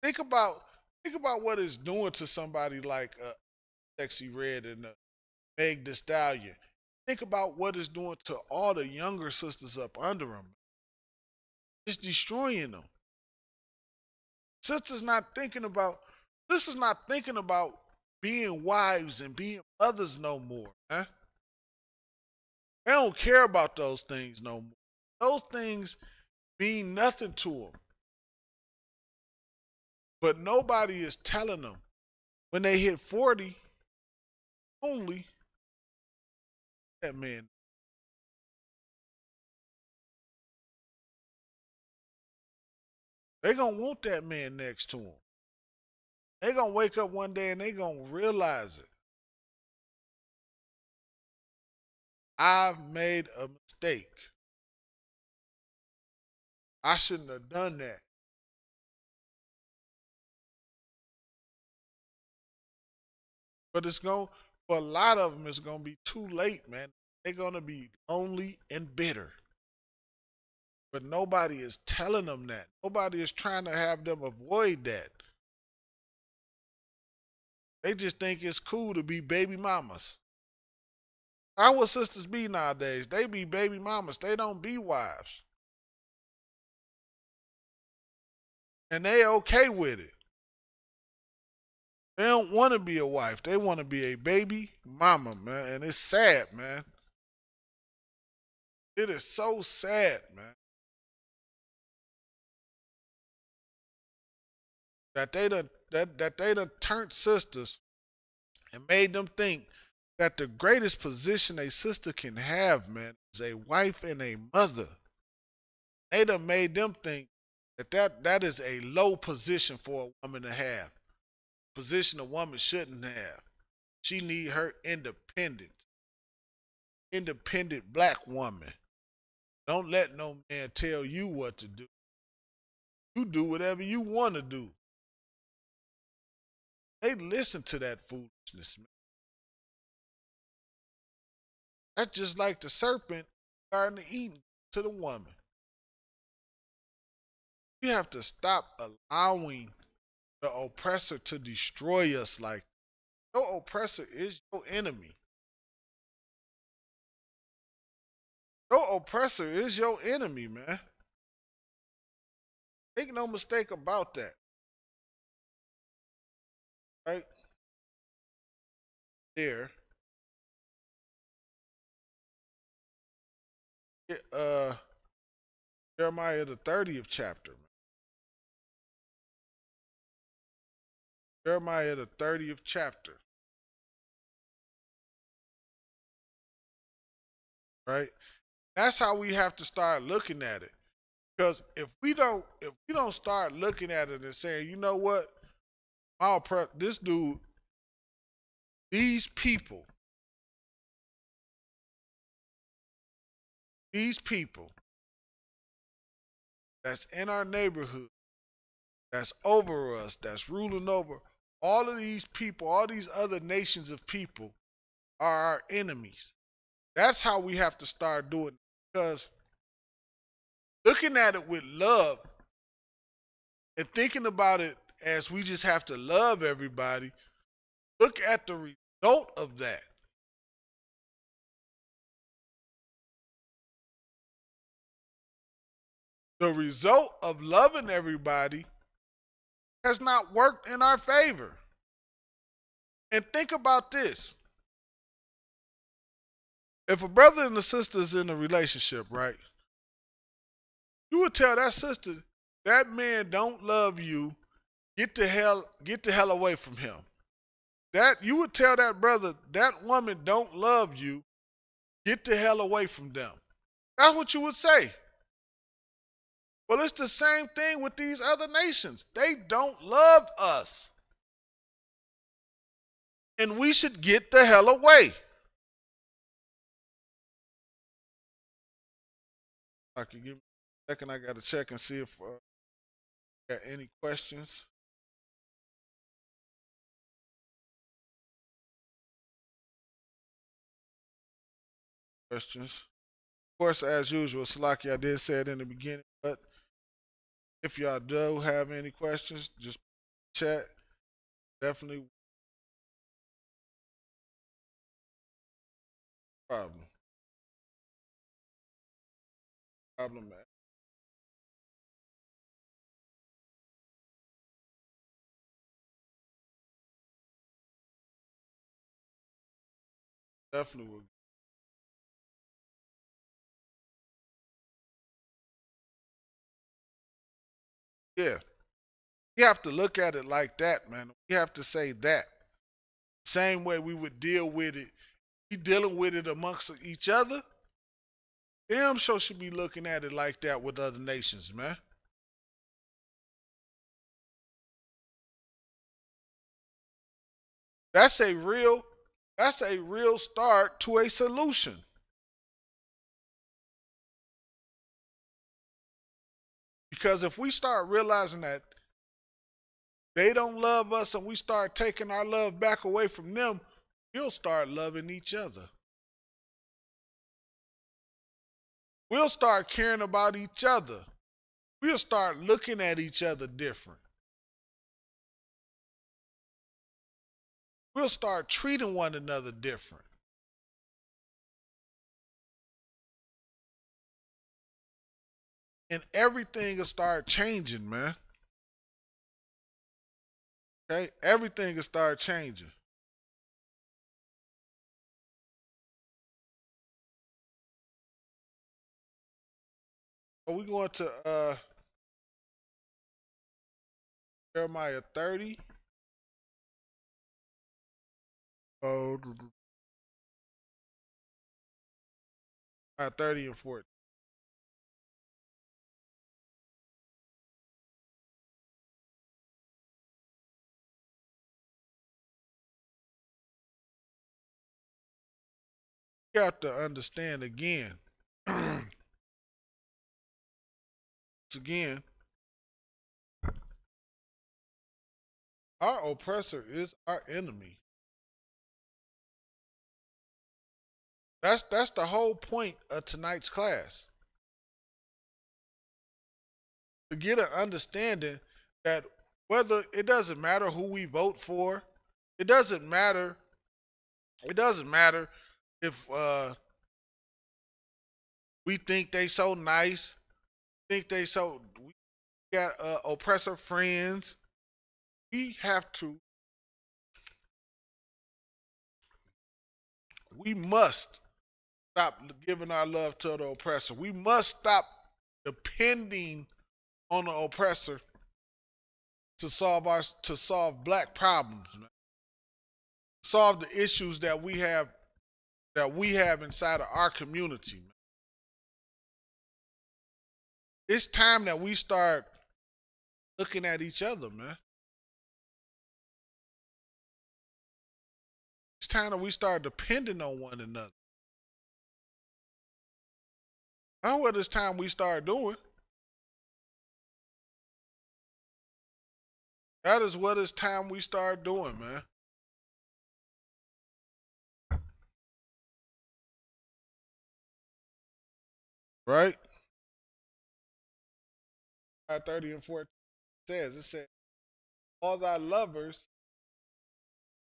Think about what it's doing to somebody like Sexy Red and Meg Thee Stallion. Think about what it's doing to all the younger sisters up under them. It's destroying them. Sisters not thinking about being wives and being mothers no more, man. They don't care about those things no more. Those things mean nothing to them. But nobody is telling them when they hit 40, only that man. They gonna want that man next to them. They gonna wake up one day and they gonna realize it. I've made a mistake. I shouldn't have done that. But for a lot of them, it's gonna be too late, man. They're gonna be lonely and bitter. But nobody is telling them that. Nobody is trying to have them avoid that. They just think it's cool to be baby mamas. How would sisters be nowadays? They be baby mamas. They don't be wives. And they okay with it. They don't want to be a wife. They want to be a baby mama, man. And it's sad, man. It is so sad, man. That they done turned sisters and made them think that the greatest position a sister can have, man, is a wife and a mother. They done made them think that is a low position for a woman to have. Position a woman shouldn't have. She need her independence. Independent black woman. Don't let no man tell you what to do. You do whatever you want to do. They listen to that foolishness, man. That's just like the serpent Garden of Eden to the woman. We have to stop allowing the oppressor to destroy us like that. Your oppressor is your enemy. Your oppressor is your enemy, man. Make no mistake about that. Right? There. Jeremiah the 30th chapter. Jeremiah the 30th chapter. Right? That's how we have to start looking at it. Because if we don't start looking at it and saying, you know what, this dude, these people these people that's in our neighborhood, that's over us, that's ruling over, all of these people, all these other nations of people are our enemies. That's how we have to start doing it. Because looking at it with love and thinking about it as we just have to love everybody, look at the result of that. The result of loving everybody has not worked in our favor. And think about this. If a brother and a sister is in a relationship, right? You would tell that sister, that man don't love you. Get the hell away from him. That you would tell that brother, that woman don't love you. Get the hell away from them. That's what you would say. Well, it's the same thing with these other nations. They don't love us. And we should get the hell away. I can give me a second. I got to check and see if got any questions. Questions. Of course, as usual, Salaki, I did say it in the beginning, but if y'all do have any questions, just chat. Definitely. Problem. Problem, man. Definitely will. Yeah. We have to look at it like that, man. We have to say that. Same way we would deal with it. We dealing with it amongst each other. Damn sure should be looking at it like that with other nations, man. That's a real start to a solution. Because if we start realizing that they don't love us and we start taking our love back away from them, we'll start loving each other. We'll start caring about each other. We'll start looking at each other different. We'll start treating one another different. And everything will start changing, man. Okay? Everything will start changing. Are we going to Jeremiah 30? Oh, 30 and 14. You have to understand again. Again, our oppressor is our enemy. That's the whole point of tonight's class. To get an understanding that whether it doesn't matter who we vote for, it doesn't matter if we think they so nice, think they so we got oppressor friends. We must stop giving our love to the oppressor. We must stop depending on the oppressor to solve black problems, man. Solve the issues that we have inside of our community, man. It's time that we start looking at each other, man. It's time that we start depending on one another. That's what it's time we start doing. That is what it's time we start doing, man. Right? 30 and 14 it says, all thy lovers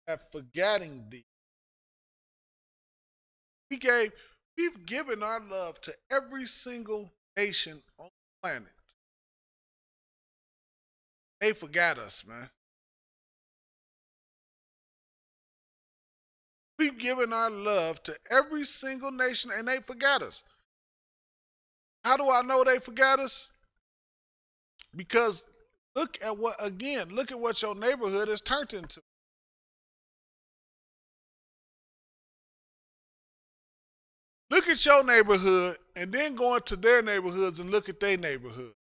have forgetting thee. We've given our love to every single nation on the planet. They forgot us, man. We've given our love to every single nation and they forgot us. How do I know they forgot us? Because look at what your neighborhood has turned into. Look at your neighborhood and then go into their neighborhoods and look at their neighborhood.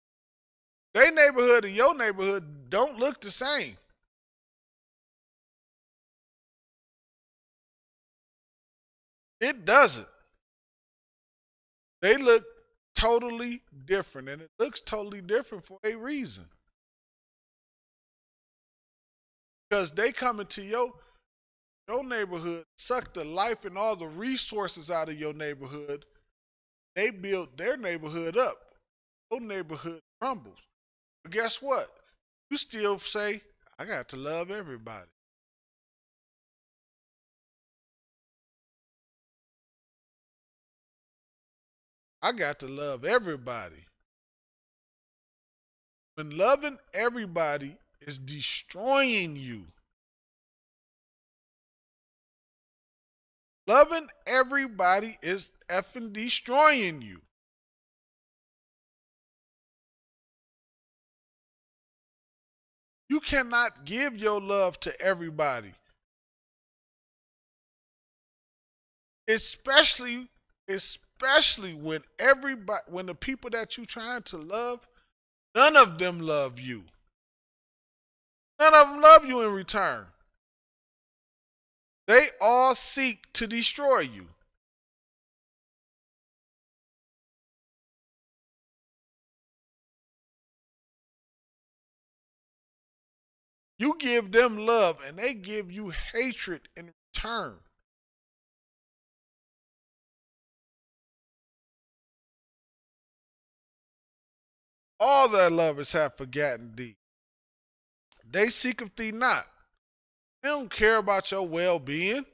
Their neighborhood and your neighborhood don't look the same. It doesn't. They look totally different, and it looks totally different for a reason. Because they come into your neighborhood, suck the life and all the resources out of your neighborhood. They build their neighborhood up. Your neighborhood crumbles. But guess what? You still say, I got to love everybody. I got to love everybody. When loving everybody is destroying you. Loving everybody is effing destroying you. You cannot give your love to everybody. Especially when when the people that you're trying to love, none of them love you. None of them love you in return. They all seek to destroy you. You give them love and they give you hatred in return. All thy lovers have forgotten thee. They seeketh thee not. They don't care about your well-being.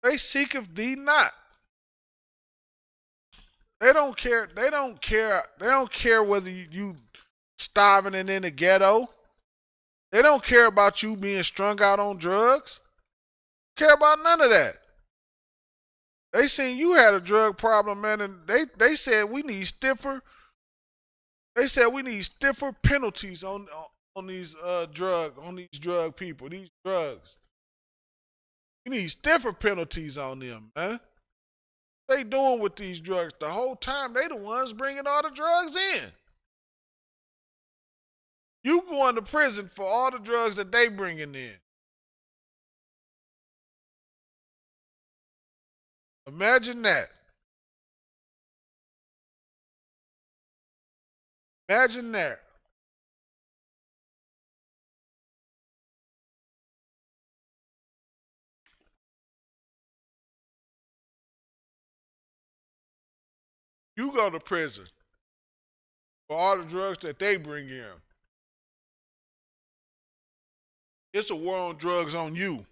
They seeketh thee not. They don't care. They don't care. They don't care whether you starving and in the ghetto. They don't care about you being strung out on drugs. Care about none of that. They seen you had a drug problem, man, and they said we need stiffer. They said we need stiffer penalties on these drug people, these drugs. We need stiffer penalties on them, man. They doing with these drugs the whole time. They the ones bringing all the drugs in. You going to prison for all the drugs that they bringing in. Imagine that. Imagine that. You go to prison for all the drugs that they bring in. It's a war on drugs on you.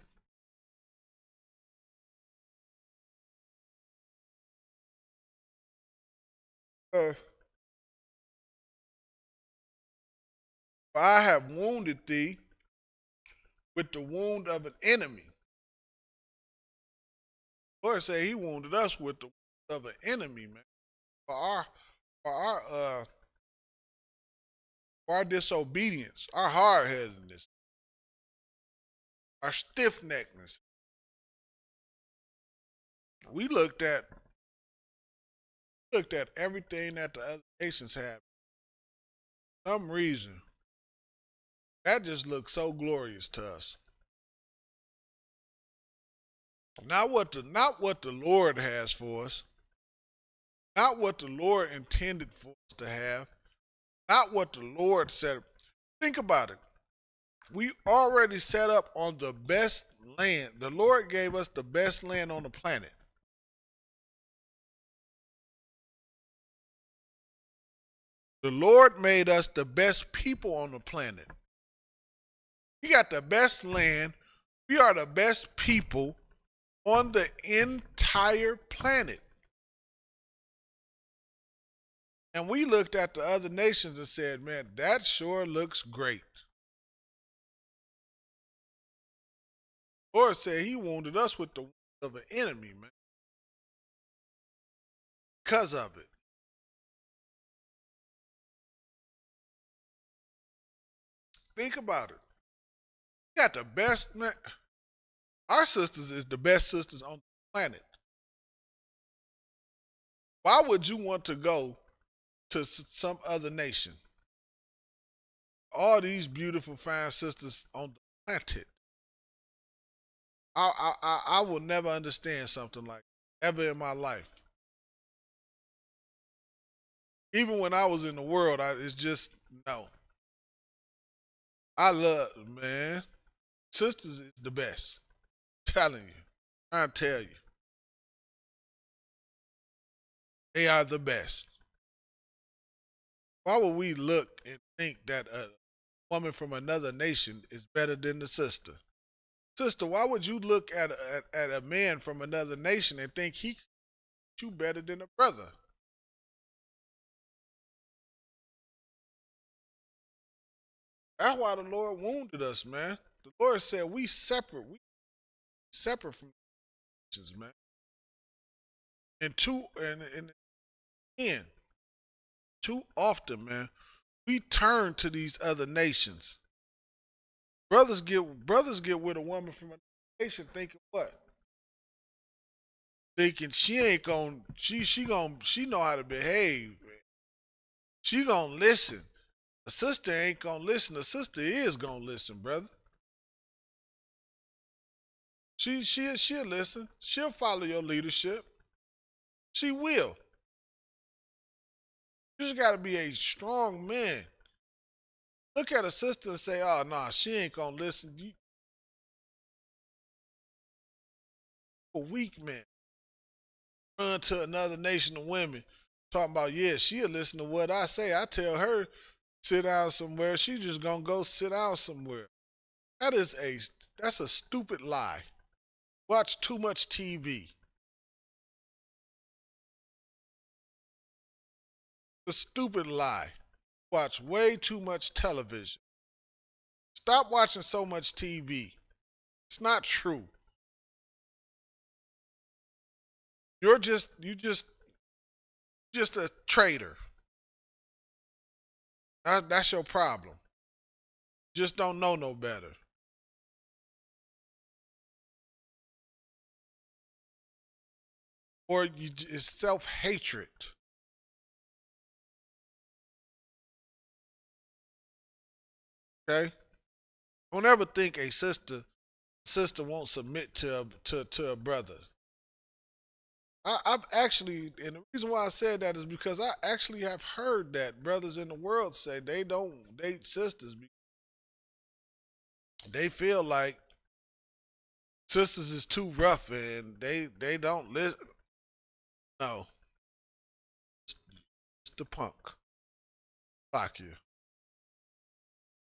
For I have wounded thee with the wound of an enemy. The Lord said he wounded us with the wound of an enemy, man. For our disobedience, our hard-headedness, our stiff-neckedness. We looked at everything that the other nations had. For some reason, that just looked so glorious to us. Not what the Lord has for us. not what the Lord intended for us to have, not what the Lord said. Think about it. We already set up on the best land. The Lord gave us the best land on the planet. The Lord made us the best people on the planet. We got the best land. We are the best people on the entire planet. And we looked at the other nations and said, man, that sure looks great. The Lord said he wounded us with the wound of an enemy, man. Because of it. Think about it. We got the best, man. Our sisters is the best sisters on the planet. Why would you want to go to some other nation? All these beautiful, fine sisters on the planet. I will never understand something like that, ever in my life. Even when I was in the world, it's just, no. I love, man. Sisters is the best. I'm telling you. I'm trying to tell you. They are the best. Why would we look and think that a woman from another nation is better than the sister? Sister, why would you look at a man from another nation and think he you better than a brother? That's why the Lord wounded us, man. The Lord said we separate from nations, man. And again, too often, man, we turn to these other nations. Brothers get with a woman from another nation thinking what? Thinking she ain't gonna she know how to behave. She gonna listen. A sister ain't gonna listen. A sister is gonna listen, brother. She'll listen. She'll follow your leadership. She will. You just gotta be a strong man. Look at a sister and say, "Oh nah, she ain't gonna listen." You a weak man. Run to another nation of women, talking about, yeah, she'll listen to what I say. I tell her sit down somewhere, she just gonna go sit down somewhere. That's a stupid lie. Watch too much TV. A stupid lie. Watch way too much television. Stop watching so much TV. It's not true. You just a traitor. That's your problem. Just don't know no better. Or it's self-hatred. Okay? Don't ever think a sister won't submit to a brother. I've actually, and the reason why I said that is because I actually have heard that brothers in the world say they don't date sisters because they feel like sisters is too rough and they don't listen. No, it's the punk. Fuck you.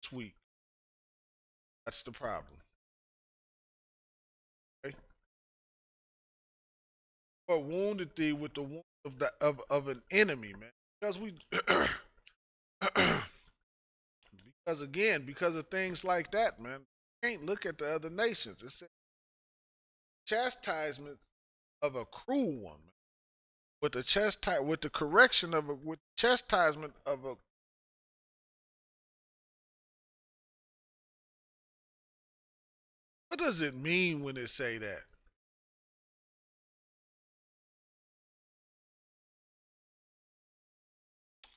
Sweet. That's the problem. Okay? Or wounded thee with the wound of an enemy, man. Because we because of things like that, man. You can't look at the other nations. It's a chastisement of a cruel one, man. With the correction of with chastisement of a. What does it mean when it say that?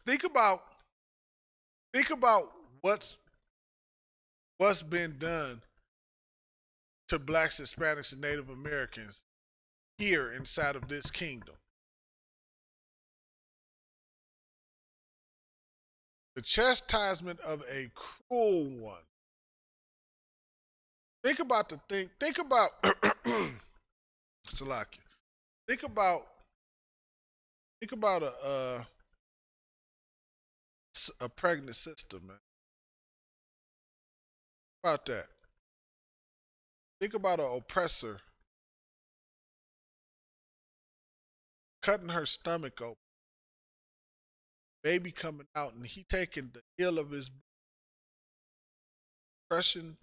Think about what's been done to blacks, Hispanics, and Native Americans here inside of this kingdom. the chastisement of a cruel one. Think about Salaki. Think about a pregnant sister, man. Think about that. Think about an oppressor cutting her stomach open, baby coming out, and he taking the heel of his crushing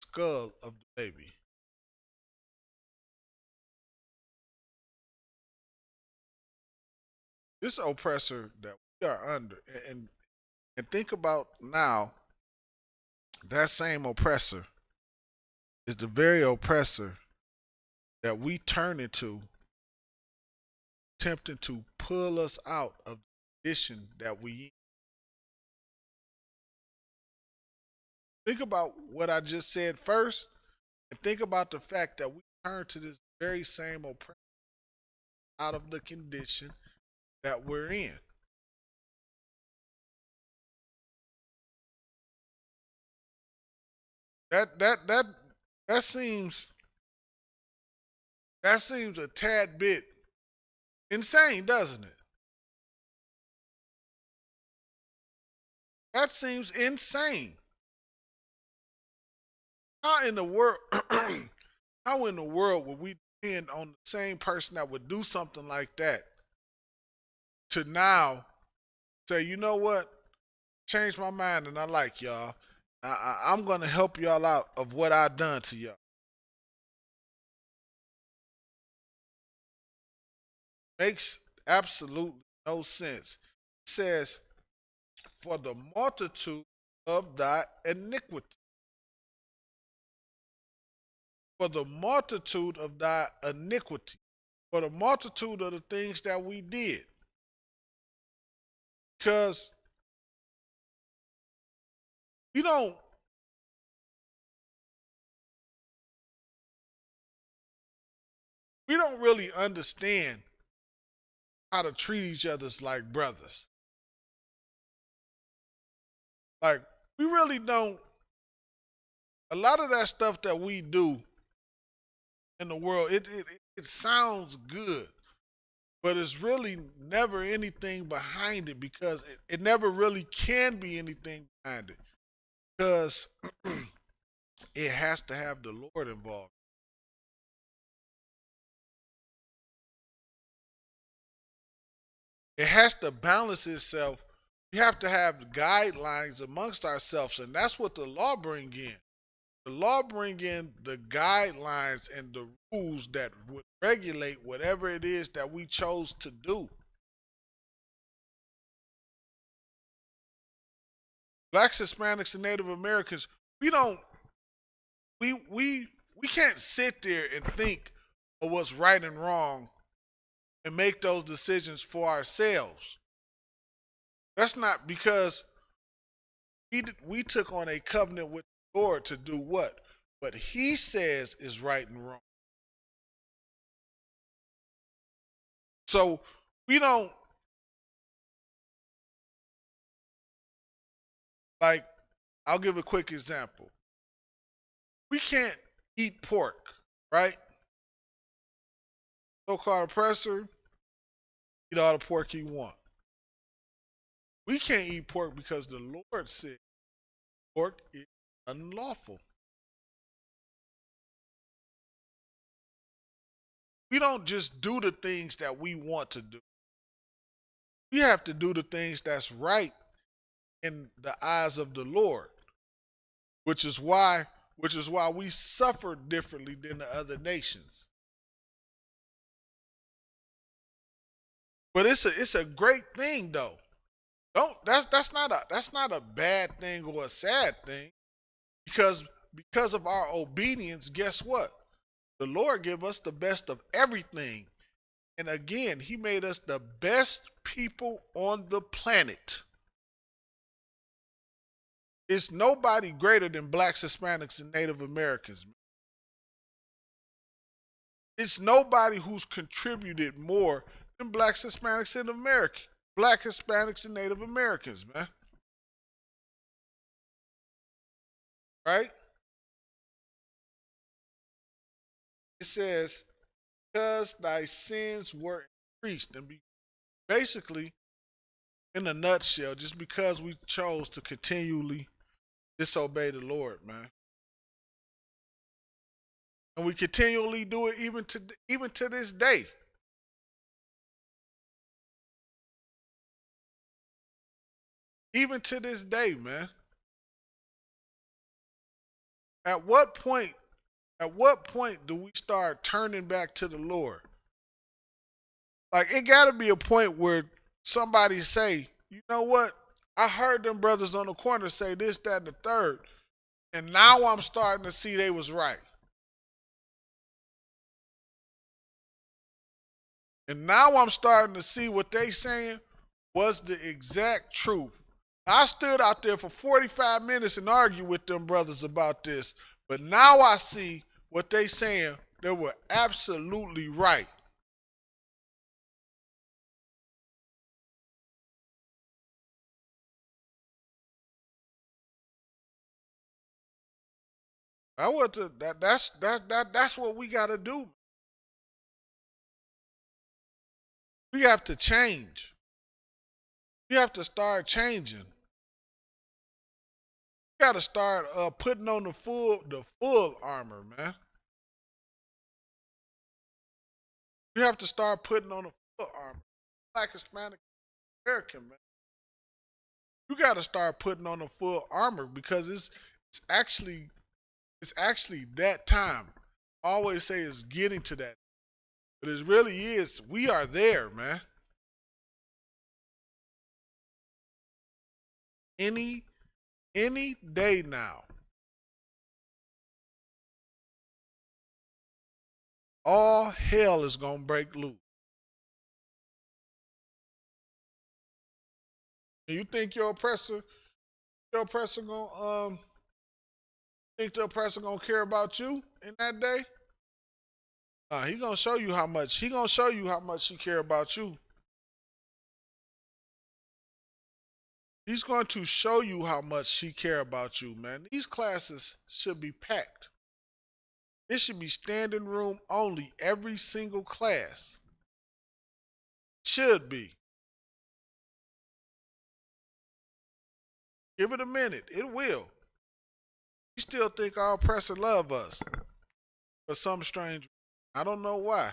skull of the baby. This oppressor that we are under, and think about now, that same oppressor is the very oppressor that we turn into, attempting to pull us out of the condition that we in. Think about what I just said first, and think about the fact that we turn to this very same oppressor out of the condition that we're in. That seems a tad bit insane, doesn't it? That seems insane. How in the world how in the world would we depend on the same person that would do something like that to now say, you know what? Change my mind and I like y'all. I'm going to help y'all out of what I done to y'all. Makes absolutely no sense. It says, for the multitude of thy iniquity. For the multitude of thy iniquity. For the multitude of the things that we did. Because we don't really understand how to treat each other like brothers. Like, we really don't. A lot of that stuff that we do in the world, it sounds good, but it's really never anything behind it, because it never really can be anything behind it, because it has to have the Lord involved. It has to balance itself. We have to have guidelines amongst ourselves, and that's what the law bring in. The law bring in the guidelines and the rules that would regulate whatever it is that we chose to do. Blacks, Hispanics, and Native Americans, we can't sit there and think of what's right and wrong and make those decisions for ourselves. That's not, because we took on a covenant with the Lord to do what he says is right and wrong. So we don't, like, I'll give a quick example. We can't eat pork, right? So-called oppressor, eat all the pork you want. We can't eat pork because the Lord said pork is unlawful. We don't just do the things that we want to do. We have to do the things that's right in the eyes of the Lord, which is why we suffer differently than the other nations. But it's a great thing though. That's not a bad thing or a sad thing, because of our obedience, guess what? The Lord gave us the best of everything. And again, he made us the best people on the planet. It's nobody greater than Blacks, Hispanics, and Native Americans. It's nobody who's contributed more than Blacks, Hispanics, and Black Hispanics and Native Americans, man. right? It says, because thy sins were increased. And basically, in a nutshell, just because we chose to continually disobey the Lord, man. And we continually do it even to this day. Even to this day, man. At what point do we start turning back to the Lord? Like, it gotta be a point where somebody say, you know what? I heard them brothers on the corner say this, that, and the third. And now I'm starting to see they was right. And now I'm starting to see what they saying was the exact truth. I stood out there for 45 minutes and argued with them brothers about this. But now I see what they saying. They were absolutely right. That's what we gotta do. We have to change. We have to start changing. We gotta start putting on the full armor, man. We have to start putting on the full armor. Black, Hispanic, American, man. You gotta start putting on the full armor because it's actually that time. I always say it's getting to that. But it really is. We are there, man. Any day now. All hell is gonna break loose. And you think your oppressor gonna think the oppressor gonna care about you in that day? He gonna show you how much he care about you. He's going to show you how much he care about you, man. These classes should be packed. It should be standing room only, every single class. Should be. Give it a minute. It will. We still think our oppressor love us. For some strange reason. I don't know why.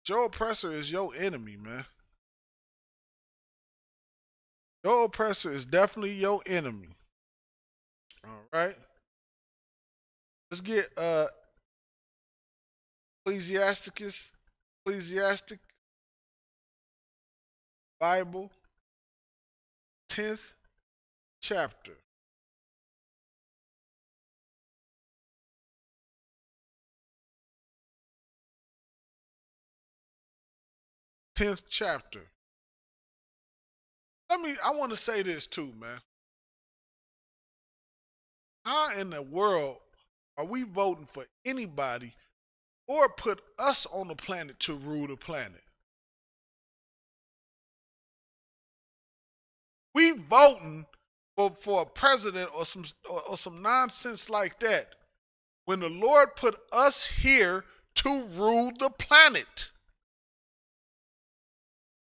Your oppressor is your enemy, man. Your oppressor is definitely your enemy. All right. Let's get Ecclesiastic Bible 10th chapter. 10th chapter. I want to say this too, man. How in the world are we voting for anybody or put us on the planet to rule the planet? We voting for a president or some nonsense like that when the Lord put us here to rule the planet.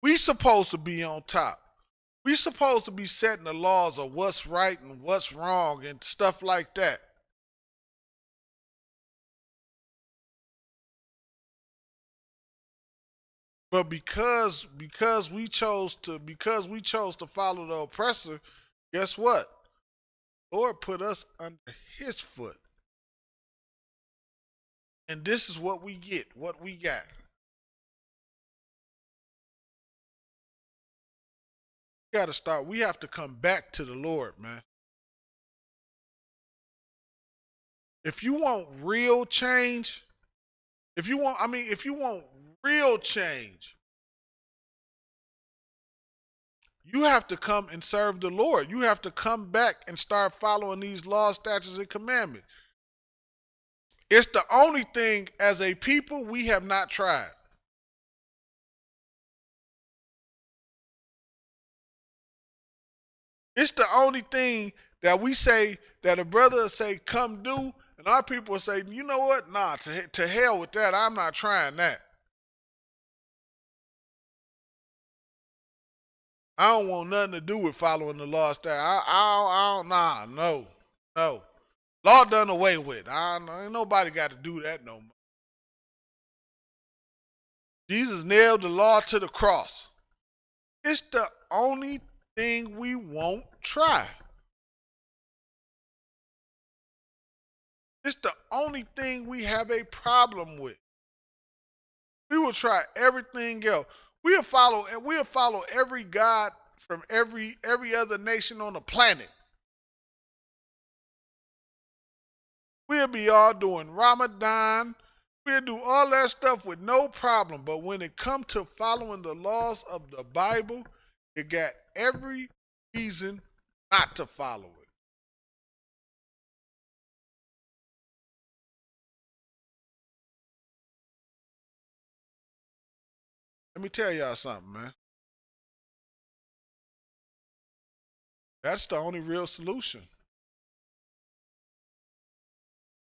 We supposed to be on top. We supposed to be setting the laws of what's right and what's wrong and stuff like that. But because we chose to follow the oppressor, guess what? Lord put us under his foot. And this is what we get, what we got. We have to come back to the Lord, man. If you want real change, if you want real change, you have to come and serve the Lord. You have to come back and start following these laws, statutes, and commandments. It's the only thing as a people we have not tried. It's the only thing that we say that a brother will say, come do, and our people will say, you know what? Nah, to hell with that. I'm not trying that. I don't want nothing to do with following the law. No. Law done away with. Ain't nobody got to do that no more. Jesus nailed the law to the cross. It's the only thing we won't try. It's the only thing we have a problem with. We will try everything else. We'll follow every god from every other nation on the planet. We'll be all doing Ramadan. We'll do all that stuff with no problem. But when it comes to following the laws of the Bible, you got every reason not to follow it. Let me tell y'all something, man. That's the only real solution.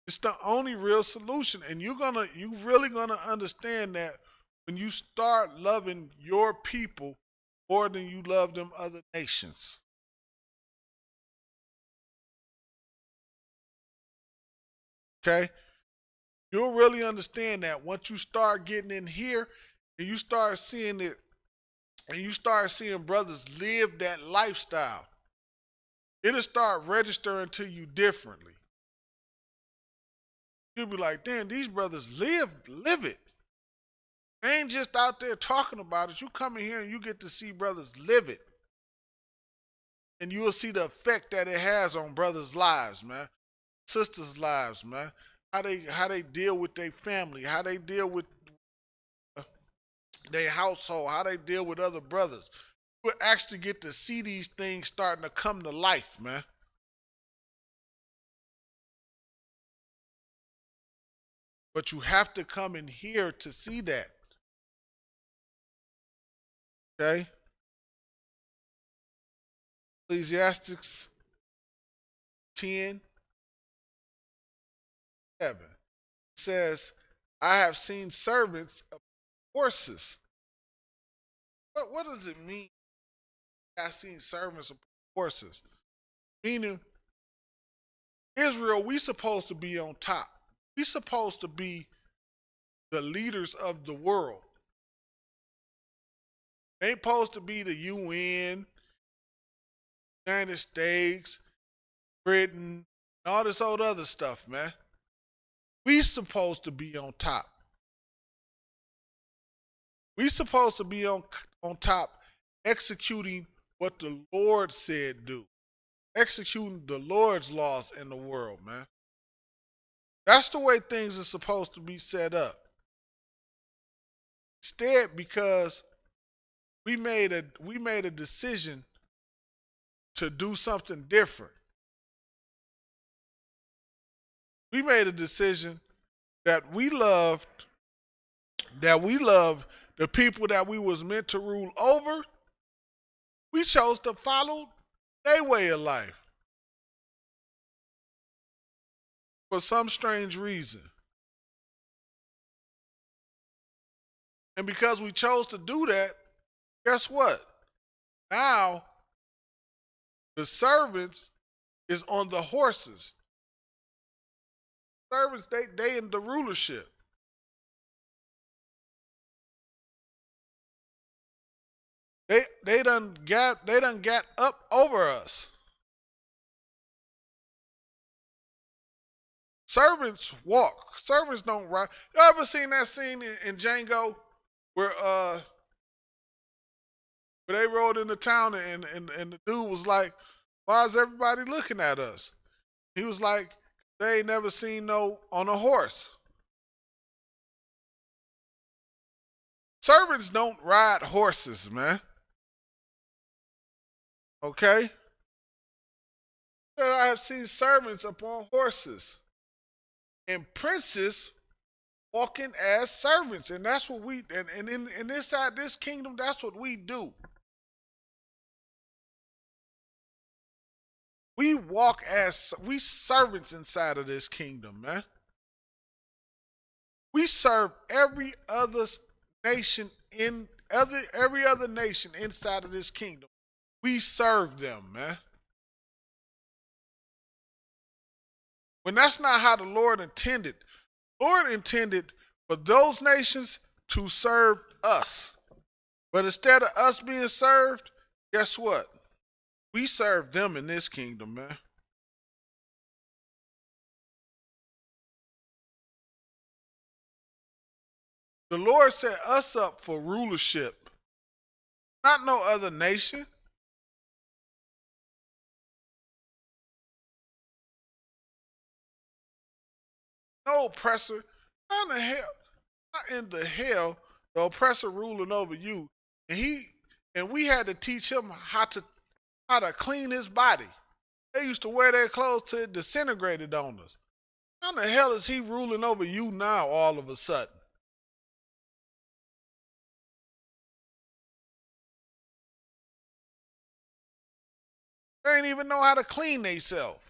It's the only real solution. And you really gonna understand that when you start loving your people more than you love them other nations. Okay? You'll really understand that once you start getting in here and you start seeing it, and you start seeing brothers live that lifestyle, it'll start registering to you differently. You'll be like, damn, these brothers live it. They ain't just out there talking about it. You come in here and you get to see brothers live it. And you will see the effect that it has on brothers' lives, man. Sisters' lives, man. How they deal with their family, how they deal with their household, how they deal with other brothers. You'll actually get to see these things starting to come to life, man. But you have to come in here to see that. Okay? Ecclesiastes 10:7 says, I have seen servants of horses. What does it mean? I've seen servants of horses. Meaning, Israel, we supposed to be on top. We supposed to be the leaders of the world. Ain't supposed to be the UN, United States, Britain, and all this old other stuff, man. We supposed to be on top. We supposed to be on top executing what the Lord said do. Executing the Lord's laws in the world, man. That's the way things are supposed to be set up. Instead, because we made a decision to do something different. We made a decision that we loved the people that we was meant to rule over. We chose to follow their way of life. For some strange reason. And because we chose to do that, guess what? Now, the servants is on the horses. Servants, they in the rulership. They done got up over us. Servants walk. Servants don't ride. You ever seen that scene in Django where they rode into town and the dude was like, why is everybody looking at us? He was like, they ain't never seen no on a horse. Servants don't ride horses, man. Okay? I have seen servants upon horses. And princes walking as servants. And that's what we, and in this side, this kingdom, that's what we do. We walk as we servants inside of this kingdom, man. We serve every other nation in every other nation inside of this kingdom. We serve them, man. When that's not how the Lord intended. Lord intended for those nations to serve us. But instead of us being served, guess what? We serve them in this kingdom, man. The Lord set us up for rulership, not no other nation. No oppressor. How in the hell? How in the hell the oppressor ruling over you? And we had to teach him how to clean his body. They used to wear their clothes till it disintegrated on us. How in the hell is he ruling over you now all of a sudden? They ain't even know how to clean themselves.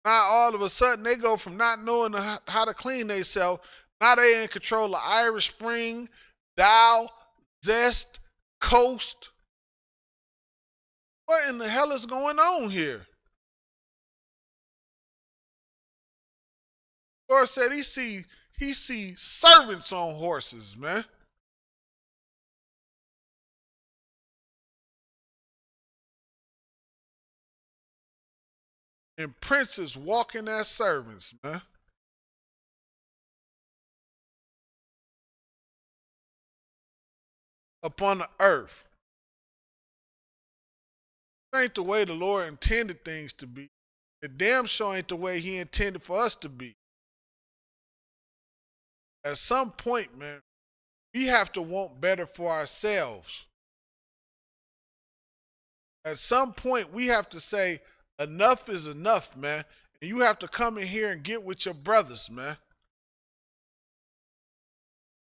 Now all of a sudden they go from not knowing how to clean themselves. Now they in control of Irish Spring, Dow, Zest, Coast. What in the hell is going on here? Lord said he see servants on horses, man. And princes walking as servants, man. Upon the earth. That ain't the way the Lord intended things to be. It damn sure ain't the way he intended for us to be. At some point, man, we have to want better for ourselves. At some point, we have to say, enough is enough, man. And you have to come in here and get with your brothers, man.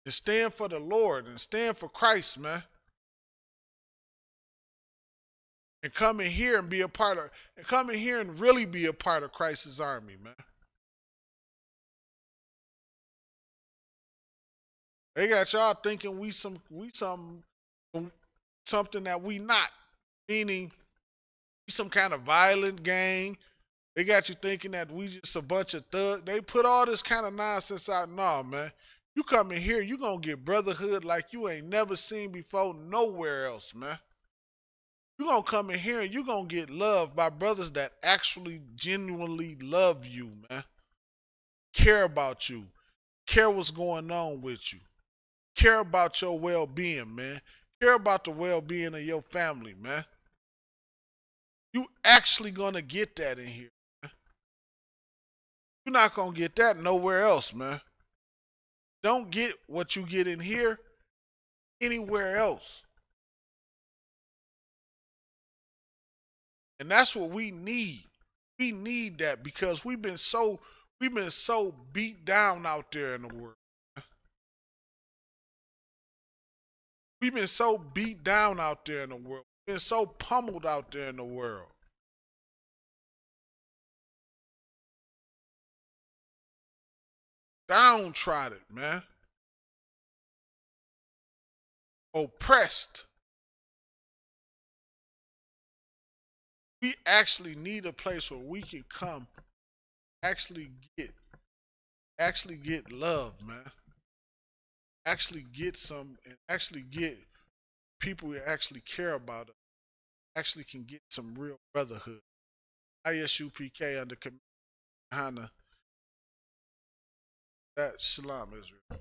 And stand for the Lord and stand for Christ, man. And come in here and come in here and really be a part of Christ's army, man. They got y'all thinking we something that we not, meaning we some kind of violent gang. They got you thinking that we just a bunch of thugs. They put all this kind of nonsense out. No, man. You come in here, you gonna get brotherhood like you ain't never seen before nowhere else, man. You gonna come in here and you gonna get loved by brothers that actually genuinely love you, man. Care about you. Care what's going on with you. Care about your well-being, man. Care about the well-being of your family, man. You actually gonna get that in here, man. You're not gonna get that nowhere else, man. Don't get what you get in here anywhere else. And that's what we need. We need that because we've been so beat down out there in the world. We've been so beat down out there in the world. We've been so pummeled out there in the world. Downtrodden, man. Oppressed. We actually need a place where we can come, actually get love, man. Actually get some, and actually get people who actually care about us. Actually can get some real brotherhood. Isupk under command that Shalom Israel.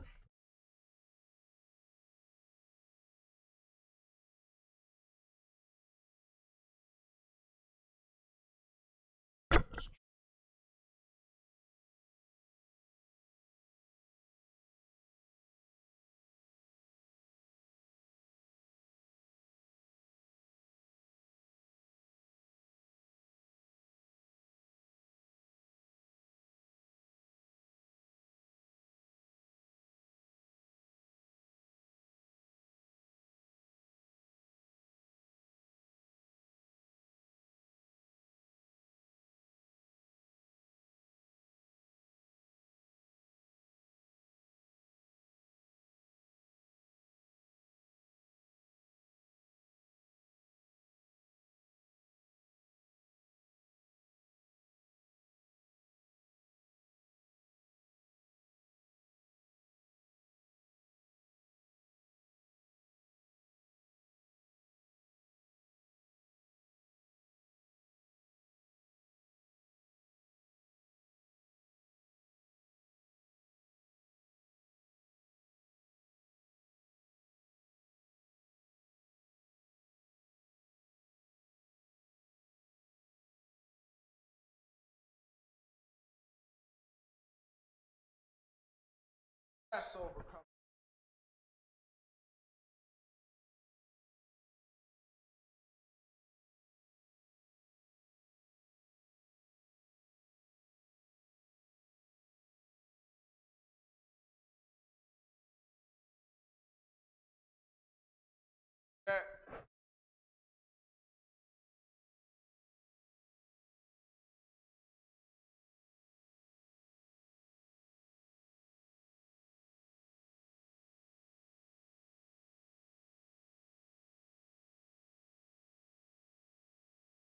Passover